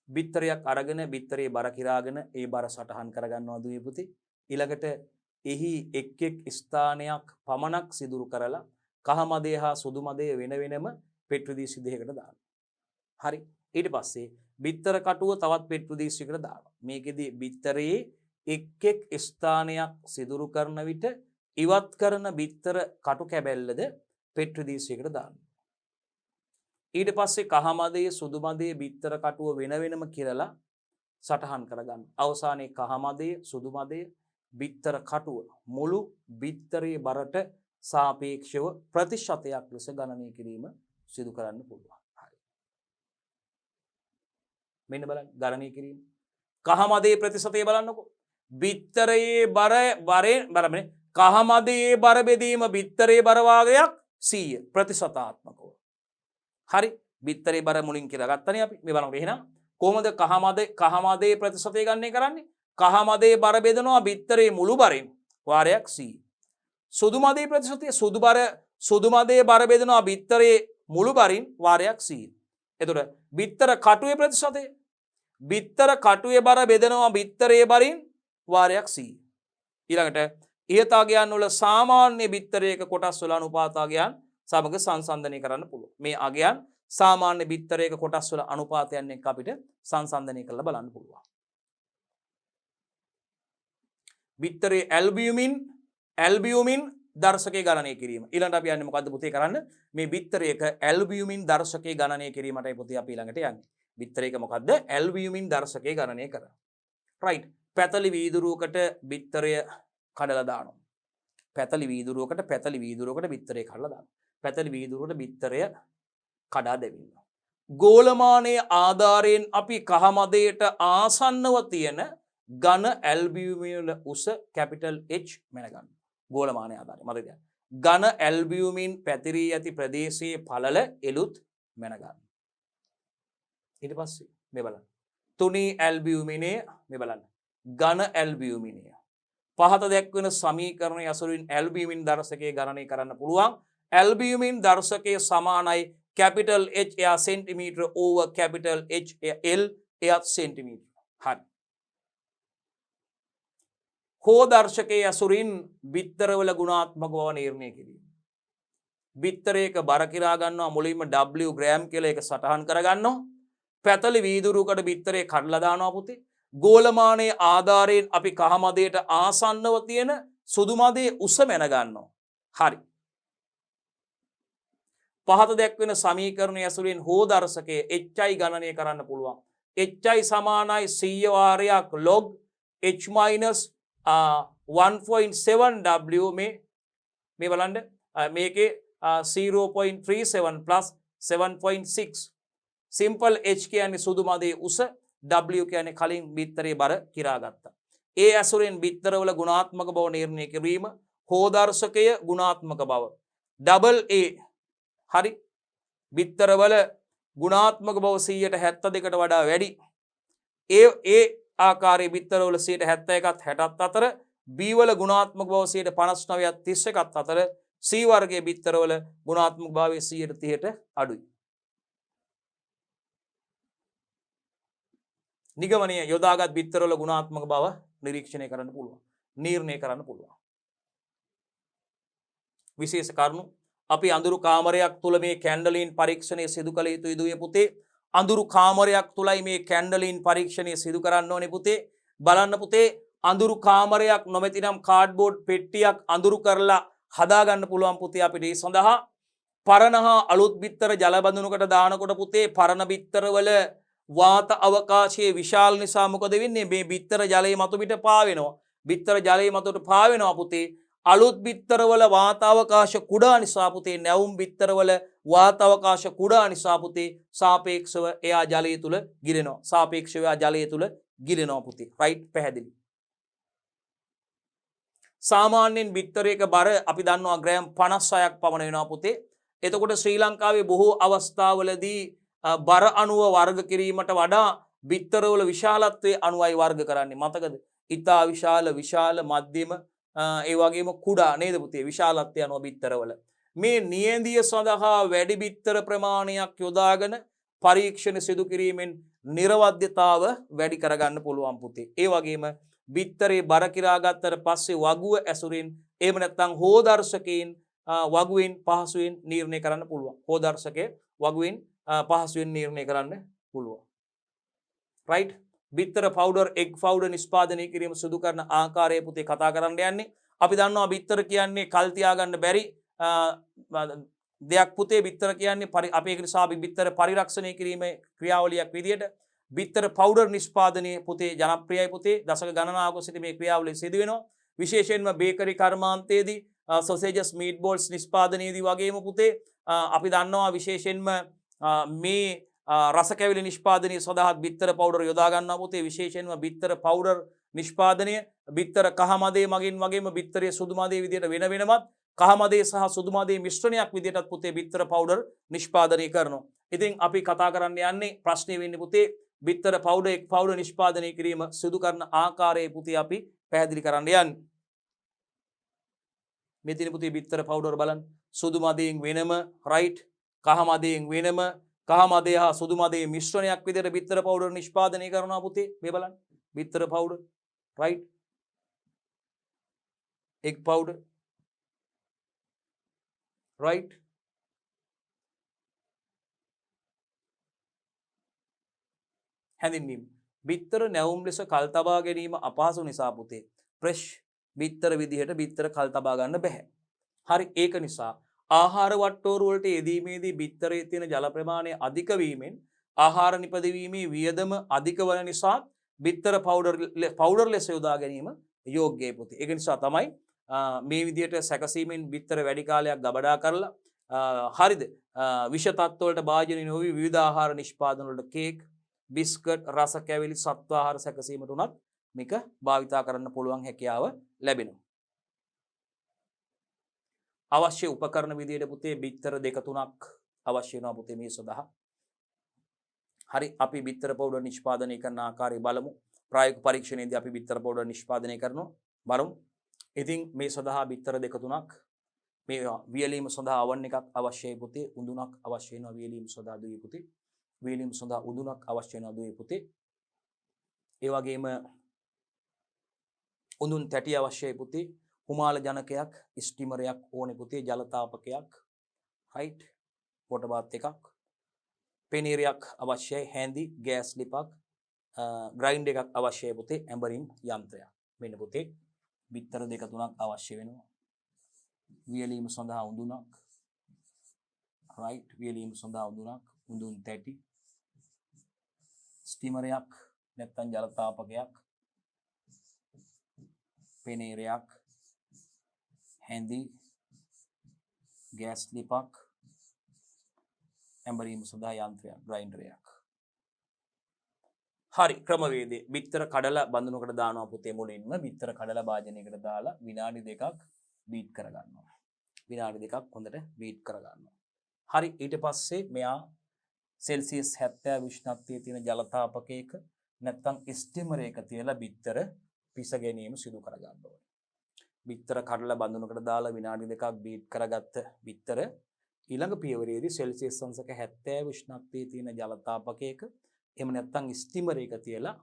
බිත්තරයක් අරගෙන බිත්තරේ බර කිරාගෙන ඒ බර සටහන් කරගන්නවා දුවේ පුතේ. ඊළඟට එහි එක් එක් ස්ථානයක් පමණක් සිදුරු කරලා කහ මදේ හා සුදු මදේ වෙන වෙනම පෙට් ප්‍රදේශ දෙකකට දානවා. හරි. ඊට පස්සේ බිත්තර කටුව තවත් පෙට් ප්‍රදේශයකට දානවා. මේකෙදි බිත්තරේ එක් එක් ස්ථානයක් සිදුරු කරන විට ඉවත් කරන බිත්තර කටු කැබැල්ලද පෙට් ප්‍රදේශයකට දානවා. ඊට පස්සේ කහ මදේ සුදු මදේ බිත්තර කටුව වෙන වෙනම කියලා සටහන් කරගන්න. අවසානයේ කහ මදේ සුදු මදේ බිත්තර කටුව මුළු බිත්තරේ බරට සාපේක්ෂව ප්‍රතිශතයක් ලෙස ගණනය කිරීම සිදු කරන්න පුළුවන්. හරි. මෙන්න බලන්න ගණනය කිරීම. කහ මදේ ප්‍රතිශතය බලන්නකෝ. බිත්තරයේ බරේ කහ මදේ බර බෙදීම බිත්තරේ බර වාගයක් 100 ප්‍රතිශතාත්මකව. හරි. බිත්තරේ බර මුලින් කියලා ගත්තනේ අපි. මේ බලන්න එහෙනම් කොහොමද කහ මදේ ප්‍රතිශතය ගණනය කරන්නේ? කහ මදේ බර බෙදනවා බිත්තරේ මුළු බරින් වාරයක් 100. සුදු මදේ ප්‍රතිශතය සුදු මදේ බර බෙදනවා බිත්තරේ මුළු බරින් වාරයක් 100. එතකොට බිත්තර කටුවේ ප්‍රතිශතය බිත්තර කටුවේ බර බෙදනවා බිත්තරේ බරින් වාරයක් 100. ඊළඟට ඉහතාගයන් වල සාමාන්‍ය බිත්තරයක කොටස් වල අනුපාතාගයන් සමග සංසන්දනය කරන්න පුළුවන්. මේ අගයන් සාමාන්‍ය බිත්තරයක කොටස් වල අනුපාතයන් එක්ක අපිට සංසන්දනය කරලා බලන්න පුළුවන්. බිත්තරේ ඇල්බියුමින් දර්ශකයේ ගණනය කිරීම. ඊළඟට අපි යන්නේ මොකද්ද පුතේ කරන්න? මේ බිත්තරයක ඇල්බියුමින් දර්ශකයේ ගණනය කිරීමටයි පුතේ අපි ඊළඟට යන්නේ. බිත්තරයක මොකද්ද? ඇල්බියුමින් දර්ශකයේ ගණනය කරා. රයිට්. පැතලි වීදුරුවකට බිත්තරය කඩලා දානවා. පැතලි වීදුරුවකට බිත්තරය කඩලා දානවා. පැතලි වීදුරුවට බිත්තරය කඩා දැමීම. ගෝලමානයේ ආධාරයෙන් අපි කහ මදයට ආසන්නව තියෙන ඝන ඇල්බියුමින් උස කැපිටල් H මැනගන්න. ගෝලමානයේ ආධාරයෙන් මතක තියාගන්න. ඝන ඇල්බියුමින් පැතිරී ඇති ප්‍රදේශයේ පළල එළුත් මැනගන්න. ඊට පස්සේ මේ බලන්න. තුනී ඇල්බියුමිනේ මේ බලන්න. ඝන ඇල්බියුමිනය. පහත දැක්වෙන සමීකරණය ඇසුරින් ඇල්බියුමින් දර්ශකයේ ගණනය කරන්න පුළුවන්. ඇල්බියුමින් දර්ශකයේ සමානයි capital H එයා සෙන්ටිමීටර over capital H L එයා සෙන්ටිමීටර. හරි. හෝ දර්ශකයේ ඇසුරින් බිත්තරවල ගුණාත්මක බව නිර්ණය කිරීම. බිත්තරයක බර කිරා ගන්නවා මුලින්ම W ග්‍රෑම් කියලා එක සටහන් කරගන්නවා. පැතලි වීදුරුවකට බිත්තරේ කඩලා දානවා පුතේ. ගෝලමානයේ ආධාරයෙන් අපි කහ මදයට ආසන්නව තියෙන සුදු මදේ උස මැන ගන්නවා. හරි. පහත දැක්වෙන සමීකරණය ඇසුරින් හෝ දර්ශකයේ HI ගණනය කරන්න පුළුවන්. HI සමානයි 100 වාරයක් log H minus 1.7 W මේ බලන්න මේකේ 0.37 plus 7.6 simple H කියන්නේ සුදු මදේ උස W කියන්නේ කලින් බිත්තරේ බර කිරා ගත්තා. ඒ ඇසුරෙන් බිත්තරවල ගුණාත්මක බව නිර්ණය කිරීම හෝ දර්ශකය ගුණාත්මක බව. double A හරි බිත්තරවල ගුණාත්මක බව 172කට වඩා වැඩි. ඒ ආකාරයේ බිත්තරවල 71ත් 60ත් අතර B වල ගුණාත්මක බව 59ත් 31ත් අතර C වර්ගයේ බිත්තරවල ගුණාත්මක භාවය 130ට අඩුයි. නිගමනය යොදාගත් බිත්තරවල ගුණාත්මක බව නිරීක්ෂණය කරන්න පුළුවන්. නිර්ණය කරන්න පුළුවන්. විශේෂ කරුණු අපි අඳුරු කාමරයක් තුල මේ කැන්ඩලින් පරීක්ෂණය සිදු කළ යුතුයි දුවේ පුතේ. අඳුරු කාමරයක් තුලයි මේ කැන්ඩලින් පරීක්ෂණය සිදු කරන්න ඕනේ පුතේ. බලන්න පුතේ අඳුරු කාමරයක් නොමැතිනම් කාඩ්බෝඩ් පෙට්ටියක් අඳුරු කරලා හදා ගන්න පුළුවන් පුතේ අපිට. ඒ සඳහා පරණ හා අලුත් බිත්තර ජල බඳුනකට දානකොට පුතේ පරණ බිත්තරවල වාත අවකාශයේ විශාල නිසා මොකද වෙන්නේ? මේ බිත්තර ජලයේ මතු පිට පාවෙනවා. බිත්තර ජලයේ මතුට පාවෙනවා පුතේ. අලුත් බිත්තරවල වාතාවකාශ කුඩා නිසා පුතේ නැවුම් බිත්තරවල වාතාවකාශ කුඩා නිසා පුතේ සාපේක්ෂව එයා ජලය තුල ගිලෙනවා. සාපේක්ෂව එයා ජලය තුල ගිලෙනවා පුතේ. රයිට් පැහැදිලි. සාමාන්‍යයෙන් බිත්තරයක බර අපි දන්නවා ග්‍රෑම් 56ක් පමණ වෙනවා පුතේ. එතකොට ශ්‍රී ලංකාවේ බොහෝ අවස්ථාවලදී බර අණුව වර්ග කිරීමට වඩා බිත්තරවල විශාලත්වයේ අණුවයි වර්ග කරන්නේ. මතකද? ඉතා විශාල මධ්‍යම ඒ වගේම කුඩා නේද පුතේ? විශාලත්වය අනුව බිත්තරවල මේ නියැදිය සඳහා වැඩි බිත්තර ප්‍රමාණයක් යොදාගෙන පරීක්ෂණ සිදු කිරීමෙන් නිර්වද්‍යතාව වැඩි කරගන්න පුළුවන් පුතේ. ඒ වගේම බිත්තරේ බර කිරා ගත්තට පස්සේ වගුව ඇසුරින් එහෙම නැත්නම් හෝදර්ශකයෙන් වගුවෙන් පහසුවෙන් නිර්ණය කරන්න පුළුවන්. හෝදර්ශකයේ වගුවෙන් පහසුවෙන් නිර්ණය කරන්න පුළුවන්. රයිට්. බිත්තර පවුඩර් එග් පවුඩර් නිෂ්පාදනය කිරීම සිදු කරන ආකාරය පුතේ කතා කරන්න යන්නේ. අපි දන්නවා බිත්තර කියන්නේ කල් තියාගන්න බැරි දෙයක් පුතේ. බිත්තර කියන්නේ අපි ඒක නිසා අපි බිත්තර පරිරක්ෂණය කිරීමේ ක්‍රියාවලියක් විදියට බිත්තර පවුඩර් නිෂ්පාදනයේ පුතේ ජනප්‍රියයි පුතේ. දශක ගණනාවක සිට මේ ක්‍රියාවලිය සිදු වෙනවා. විශේෂයෙන්ම බේකරි කර්මාන්තයේදී සොසේජස් මීට් බෝල්ස් නිෂ්පාදනයේදී වගේම පුතේ අපි දන්නවා විශේෂයෙන්ම මේ රස කැවිලි නිෂ්පාදනයේ සඳහා බිත්තර පවුඩර් යොදා ගන්නවා පුතේ. විශේෂයෙන්ම බිත්තර පවුඩර් නිෂ්පාදනය බිත්තර කහ මදේ මගින් වගේම බිත්තරයේ සුදු මදේ විදියට වෙන වෙනමත් කහ මදේ සහ සුදු මදේ මිශ්‍රණයක් විදියටත් පුතේ බිත්තර පවුඩර් නිෂ්පාදනය කරනවා. ඉතින් අපි කතා කරන්න යන්නේ ප්‍රශ්නේ වෙන්නේ පුතේ බිත්තර පවුඩර් එක් පවුඩර් නිෂ්පාදනය කිරීම සිදු කරන ආකාරයේ පුතේ අපි පැහැදිලි කරන්න යන්නේ. මෙතන පුතේ බිත්තර පවුඩර් බලන්න. සුදු මදයෙන් වෙනම රයිට්, කහ මදයෙන් වෙනම, කහ මදය හා සුදු මදයේ මිශ්‍රණයක් විදිහට බිත්තර පවුඩර් නිෂ්පාදනය කරනවා පුතේ. මේ බලන්න. බිත්තර පවුඩර් රයිට්. එක් පවුඩර් රයිට්. හැඳින්වීම. බිත්තර නැවුම් ලෙස කල් තබා ගැනීම අපහසු නිසා පුතේ ෆ්‍රෙෂ් බිත්තර විදිහට බිත්තර කල් තබා ගන්න බෑ. හරි ඒක නිසා ආහාර වට්ටෝරු වලට යෙදීමේදී බිත්තරයේ තියෙන ජල ප්‍රමාණය අධික වීමෙන් ආහාර නිපදවීමේ වියදම අධික වන නිසා බිත්තර පවුඩර් ලෙස යොදා ගැනීම යෝග්‍යයි පුතේ. ඒක නිසා තමයි මේ විදිහට සැකසීමෙන් බිත්තර වැඩි කාලයක් ගබඩා කරලා හරිද විෂ තත්ත්ව වලට භාජනය නොවි විවිධ ආහාර නිෂ්පාදන වලට කේක් බිස්කට් රස කැවිලි සත්ව ආහාර සැකසීමට උනත් මේක භාවිතා කරන්න පුළුවන් හැකියාව ලැබෙනවා. අවශ්‍ය උපකරණ විදියට පුතේ බිත්තර 2-3ක් අවශ්‍ය වෙනවා පුතේ මේ සඳහා. හරි අපි බිත්තර පවුඩර් නිෂ්පාදනය කරන ආකාරය බලමු. ප්‍රායෝගික පරීක්ෂණයේදී අපි බිත්තර පවුඩර් නිෂ්පාදනය කරනවා බලමු. ඉතින් මේ සඳහා බිත්තර 2-3ක් මේ වියලීම සඳහා අවන් එකක් අවශ්‍යයි පුතේ. උඳුනක් අවශ්‍ය වෙනවා වියලීම සඳහා දුවේ පුතේ. වියලීම සඳහා උඳුනක් අවශ්‍ය වෙනවා දුවේ පුතේ. ඒ වගේම උඳුන් තැටි අවශ්‍යයි පුතේ. හුමාල ජනකයක් ස්ටිමරයක් ඕනේ පුතේ. ජල තාපකයක් රයිට්. වෝටර් බාත් එකක්. පෙනීරයක් අවශ්‍යයි. හැඳි ගෑස් ලිපක් ග්‍රයින්ඩ් එකක් අවශ්‍යයි පුතේ. ඇඹරින් යන්ත්‍රයක්. මෙන්න පුතේ බිත්තර 2-3ක් අවශ්‍ය වෙනවා. වියලීම සඳහා උඳුනක් රයිට්. වියලීම සඳහා උඳුනක් උඳුන් තැටි ස්ටිමරයක් නැත්නම් ජල තාපකයක් පෙනීරයක් හැඳි ගෑස් ලිපක් ඇඹරීම සඳහා යන්ත්‍රයක් ග්‍රයින්ඩරයක්. හරි ක්‍රමවේදය බිත්තර කඩලා බඳුනකට දානවා පුතේ. මුලින්ම බිත්තර කඩලා භාජනයකට දාලා විනාඩි 2ක් බීට් කරගන්නවා. විනාඩි 2ක් හොඳට බීට් කරගන්නවා. හරි ඊට පස්සේ මෙයා සෙල්සියස් 70 උෂ්ණත්වයේ තියෙන ජල තාපකයක නැත්නම් ස්ටිමරයක තියලා බිත්තර පිස ගැනීම සිදු කරගන්න ඕනේ. බිත්තර කඩලා බඳුනකට දාලා විනාඩි 2ක් බීට් කරගත්ත බිත්තර ඊළඟ පියවරේදී සෙල්සියස් අංශක 70 උෂ්ණත්වයේ තියෙන ජල තාපකයක එහෙම නැත්නම් ස්ටිමරයක තියලා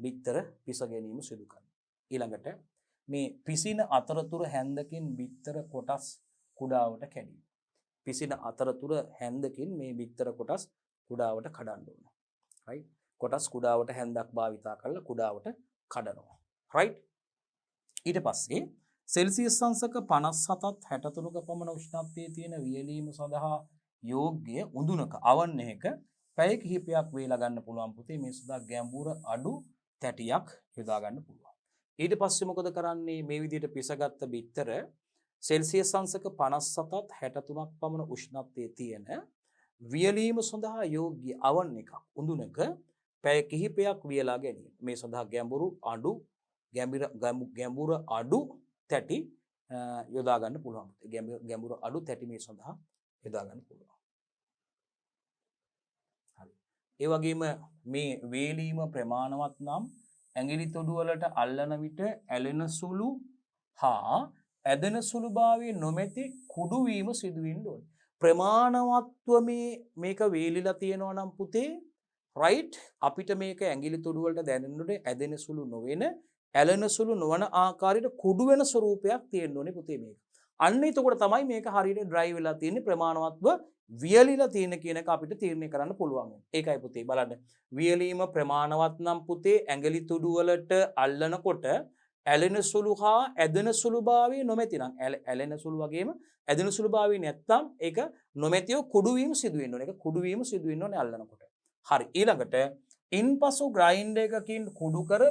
බිත්තර පිස ගැනීම සිදු කරනවා. ඊළඟට මේ පිසින අතරතුර හැන්දකින් බිත්තර කොටස් කුඩාවට කැඩීම. පිසින අතරතුර හැන්දකින් මේ බිත්තර කොටස් කුඩාවට කඩන්න ඕන. රයිට්. කොටස් කුඩාවට හැන්දක් භාවිතා කරලා කුඩාවට කඩනවා. රයිට්. ඊට පස්සේ සෙල්සියස් අංශක 57ත් 63ක පමණ උෂ්ණත්වයේ තියෙන වියලීම සඳහා යෝග්‍ය උඳුනක අවන් එකක පැය කිහිපයක් වේලා ගන්න පුළුවන් පුතේ. මේ සඳහා ගැඹුර අඩු තැටියක් යොදා ගන්න පුළුවන්. ඊට පස්සේ මොකද කරන්නේ? මේ විදිහට පිසගත්ත බිත්තර සෙල්සියස් අංශක 57ත් 63ක් පමණ උෂ්ණත්වයේ තියෙන වියලීම සඳහා යෝග්‍ය අවන් එකක් උඳුනක පැය කිහිපයක් වියලා ගැනීම. මේ සඳහා ගැඹුර අඩු තැටි යොදා ගන්න පුළුවන්. ගැඹුර අඩු තැටි මේ සඳහා යොදා ගන්න පුළුවන්. හරි. ඒ වගේම මේ වේලීම ප්‍රමාණවත් නම් ඇඟිලි තොඩු වලට අල්ලන විට ඇලෙන සුළු හා ඇදෙන සුළු භාවයේ නොමැති කුඩු වීම සිදු වෙන්න ඕනේ. ප්‍රමාණවත්ව මේක වේලිලා තියෙනවා නම් පුතේ රයිට් අපිට මේක ඇඟිලි තොඩු වලට දැනෙන්නට ඇදෙන සුළු නොවන ඇලෙන සුළු නොවන ආකාරයට කුඩු වෙන ස්වරූපයක් තියෙන්න ඕනේ පුතේ මේක. අන්න එතකොට තමයි මේක හරියට ඩ්‍රයි වෙලා තියෙන්නේ ප්‍රමාණවත්ව වියලිලා තියෙන කියන එක අපිට තීරණය කරන්න පුළුවන්. ඒකයි පුතේ බලන්න. වියලීම ප්‍රමාණවත් නම් පුතේ ඇඟිලි තොඩු වලට අල්ලනකොට ඇලෙන සුළු හා ඇදෙන සුළු භාවය නොමැති නම් ඇලෙන සුළු වගේම ඇදෙන සුළු භාවය නැත්නම් ඒක නොමැතිව කුඩු වීම සිදු වෙන්න ඕනේ. ඒක කුඩු වීම සිදු වෙන්න ඕනේ අල්ලනකොට. හරි ඊළඟට ඉන්පසු ග්‍රයින්ඩ් එකකින් කුඩු කර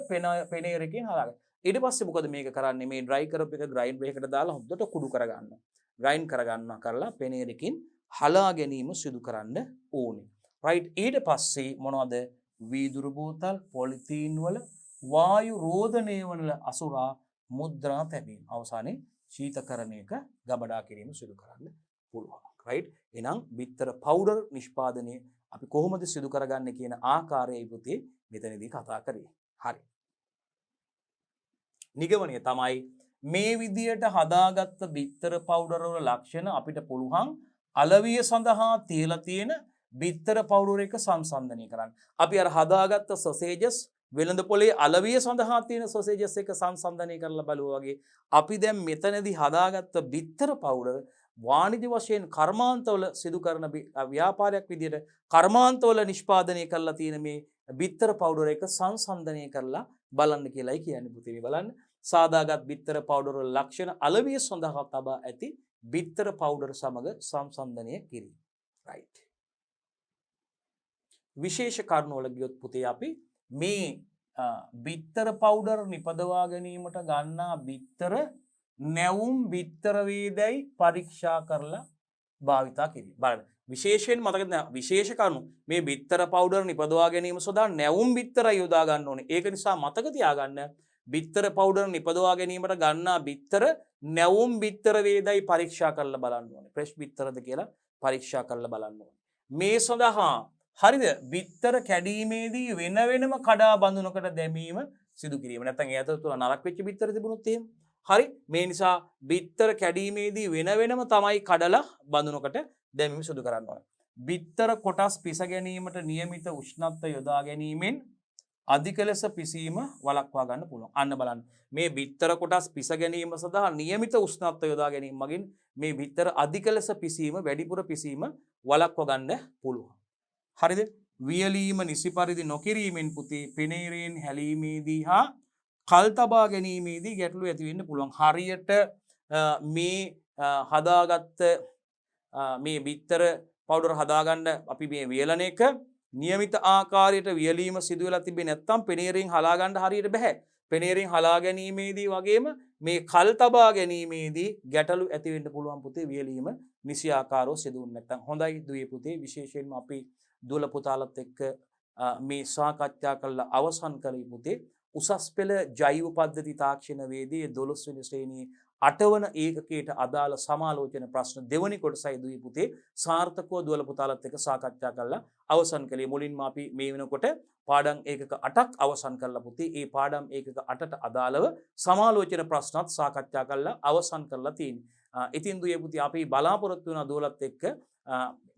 පෙනේරකින් හදාගන්න. ඊට පස්සේ මොකද මේක කරන්නේ? මේ ඩ්‍රයි කරපු එක ග්‍රයින්ඩ් එකකට දාලා හොද්දට කුඩු කරගන්නවා. ග්‍රයින්ඩ් කරගන්නවා කරලා පෙනේරකින් හලා ගැනීම සිදු කරන්න ඕනේ. රයිට් ඊට පස්සේ මොනවද? වීදුරු බෝතල් පොලිතීන් වල වායු රෝධනය වන අසුරා මුද්‍රා තැබීම. අවසානයේ ශීතකරණයක ගබඩා කිරීම සිදු කරන්න පුළුවන්. right එහෙනම් බිත්තර පවුඩර් නිෂ්පාදනය අපි කොහොමද සිදු කරගන්නේ කියන ආකාරයයි පුතේ මෙතනදී කතා කරේ. හරි. නිගමනය තමයි මේ විදියට හදාගත්ත බිත්තර පවුඩර් වල ලක්ෂණ අපිට පුළුවන් අලවිය සඳහා තියලා තියෙන බිත්තර පවුඩර් එක සංසන්දනය කරන්න. අපි අර හදාගත්ත සොසේජස් වෙළඳ පොලේ අලවිය සඳහා තියෙන සොසේජස් එක සංසන්දනය කරලා බලුවා වගේ අපි දැන් මෙතනදී හදාගත්ත බිත්තර පවුඩර් වාණිජ වශයෙන් කර්මාන්තවල සිදු කරන ව්‍යාපාරයක් විදියට කර්මාන්තවල නිෂ්පාදනය කරලා තියෙන මේ බිත්තර පවුඩර් එක සංසන්දනය කරලා බලන්න කියලායි කියන්නේ පුතේ. මේ බලන්න සාදාගත් බිත්තර පවුඩර් වල ලක්ෂණ අලවිය සඳහා තබා ඇති බිත්තර පවුඩර් සමග සංසන්දනය කිරීම. right. විශේෂ කරුණු වල ගියොත් පුතේ අපි මේ බිත්තර පවුඩර් නිපදවා ගැනීමට ගන්නා බිත්තර නැවුම් බිත්තර වේදයි පරීක්ෂා කරලා භාවිතා කිරීම. බලන්න විශේෂයෙන් මතක විශේෂ කරුණු මේ බිත්තර පවුඩර් නිපදවා ගැනීම සඳහා නැවුම් බිත්තර යොදා ගන්න ඕනේ. ඒක නිසා මතක තියාගන්න බිත්තර පවුඩර් නිපදවා ගැනීමට ගන්නා බිත්තර නැවුම් බිත්තර වේදයි පරීක්ෂා කරලා බලන්න ඕනේ. ෆ්‍රෙෂ් බිත්තරද කියලා පරීක්ෂා කරලා බලන්න ඕනේ. මේ සඳහා හරිද බිත්තර කැඩීමේදී වෙන වෙනම කඩා බඳුනකට දැමීම සිදු කිරීම. නැත්නම් ඒ අතර තුල නරක වෙච්ච බිත්තර තිබුණොත් එහෙම. හරි මේ නිසා බිත්තර කැඩීමේදී වෙන වෙනම තමයි කඩලා බඳුනකට දැමීම සිදු කරන්න ඕනේ. බිත්තර කොටස් පිස ගැනීමට නියමිත උෂ්ණත්වය යොදා ගැනීමෙන් අධික ලෙස පිසීම වළක්වා ගන්න පුළුවන්. අන්න බලන්න මේ බිත්තර කොටස් පිස ගැනීම සඳහා නියමිත උෂ්ණත්වය යොදා ගැනීම මගින් මේ බිත්තර අධික ලෙස පිසීම වැඩිපුර පිසීම වළක්වා ගන්න පුළුවන්. හරිද? වියලීම නිසි පරිදි නොකිරීමෙන් පුතේ පෙනීරෙන් හැලීමේදී හා කල් තබා ගැනීමේදී ගැටලු ඇති වෙන්න පුළුවන්. හරියට මේ හදාගත්ත මේ බිත්තර පවුඩර් හදාගන්න අපි මේ වියලන එක නියමිත ආකාරයට වියලීම සිදු වෙලා තිබෙන්නේ නැත්නම් පෙනීරෙන් හලා ගන්න හරියට බෑ. පෙනීරෙන් හලා ගැනීමේදී වගේම මේ කල් තබා ගැනීමේදී ගැටලු ඇති වෙන්න පුළුවන් පුතේ වියලීම නිසි ආකාරව සිදු වුනේ නැත්නම්. හොඳයි දුවේ පුතේ විශේෂයෙන්ම අපි දුවල පුතාලත් එක්ක මේ සාකච්ඡා කරලා අවසන් කළේ පුතේ උසස් පෙළ ජෛව පද්ධති තාක්ෂණ වේදයේ 12 වෙනි ශ්‍රේණියේ 8 වන ඒකකයට අදාළ සමාලෝචන ප්‍රශ්න දෙවනි කොටසයි දුවේ පුතේ සාර්ථකව දුවල පුතාලත් එක්ක සාකච්ඡා කරලා අවසන් කළේ. මුලින්ම අපි මේ වෙනකොට පාඩම් ඒකක 8ක් අවසන් කරලා පුතේ ඒ පාඩම් ඒකක 8ට අදාළව සමාලෝචන ප්‍රශ්නත් සාකච්ඡා කරලා අවසන් කරලා තියෙනවා. ඉතින් දුවේ පුතේ අපි බලාපොරොත්තු වෙන දුවලත් එක්ක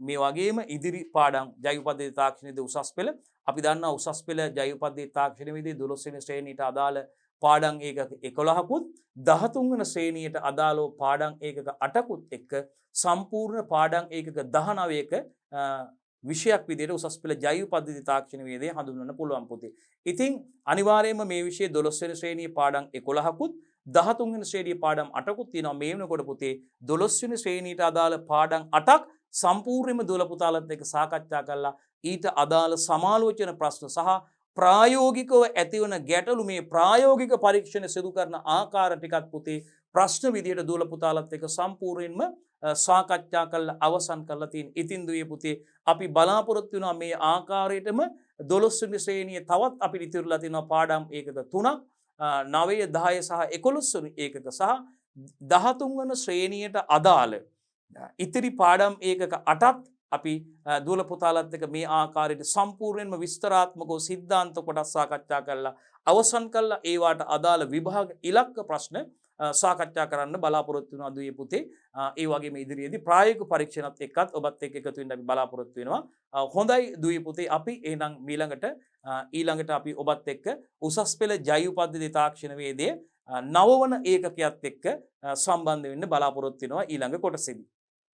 මේ වගේම ඉදිරි පාඩම් ජෛව පද්ධති තාක්ෂණයේදී උසස් පෙළ අපි දන්නා උසස් පෙළ ජෛව පද්ධති තාක්ෂණයේදී 12 වෙනි ශ්‍රේණියට අදාළ පාඩම් ඒකක 11කුත් 13 වෙනි ශ්‍රේණියට අදාළව පාඩම් ඒකක 8කුත් එක්ක සම්පූර්ණ පාඩම් ඒකක 19ක විෂයක් විදිහට උසස් පෙළ ජෛව පද්ධති තාක්ෂණයේදී හඳුන්වන්න පුළුවන් පුතේ. ඉතින් අනිවාර්යයෙන්ම මේ විෂය 12 වෙනි ශ්‍රේණියේ පාඩම් 11කුත් 13 වෙනි ශ්‍රේණියේ පාඩම් 8කුත් තියෙනවා. මේ වෙනකොට පුතේ 12 වෙනි ශ්‍රේණියට අදාළ පාඩම් 8ක් සම්පූර්ණයෙන්ම දුවල පුතාලත් එක්ක සාකච්ඡා කරලා ඊට අදාළ සමාලෝචන ප්‍රශ්න සහ ප්‍රායෝගිකව ඇතිවන ගැටලු මේ ප්‍රායෝගික පරීක්ෂණ සිදු කරන ආකාර ටිකක් පුතේ ප්‍රශ්න විදියට දුවල පුතාලත් එක්ක සම්පූර්ණයෙන්ම සාකච්ඡා කරලා අවසන් කරලා තියෙන. ඉතින් දුවේ පුතේ අපි බලාපොරොත්තු වෙනවා මේ ආකාරයටම 12 වෙනි ශ්‍රේණියේ තවත් අපිට ඉතිරිලා තියෙනවා පාඩම් ඒකක 3ක් 9 10 සහ 11 වෙනි ඒකක සහ 13 වෙනි ශ්‍රේණියට අදාළ ඉතිරි පාඩම් ඒකක 8ත් අපි දුවල පුතාලත් එක්ක මේ ආකාරයට සම්පූර්ණයෙන්ම විස්තරාත්මකව සිද්ධාන්ත කොටස් සාකච්ඡා කරලා අවසන් කළා. ඒවට අදාළ විභාග ඉලක්ක ප්‍රශ්න සාකච්ඡා කරන්න බලාපොරොත්තු වෙනවා දුවේ පුතේ. ඒ වගේම ඉදිරියේදී ප්‍රායෝගික පරීක්ෂණත් එක්කත් ඔබත් එක්ක එකතු වෙන්න අපි බලාපොරොත්තු වෙනවා. හොඳයි දුවේ පුතේ අපි එහෙනම් ඊළඟට අපි ඔබත් එක්ක උසස් පෙළ ජෛව පද්ධති තාක්ෂණ වේදයේ 9 වන ඒකකයත් එක්ක සම්බන්ධ වෙන්න බලාපොරොත්තු වෙනවා ඊළඟ කොටසේදී.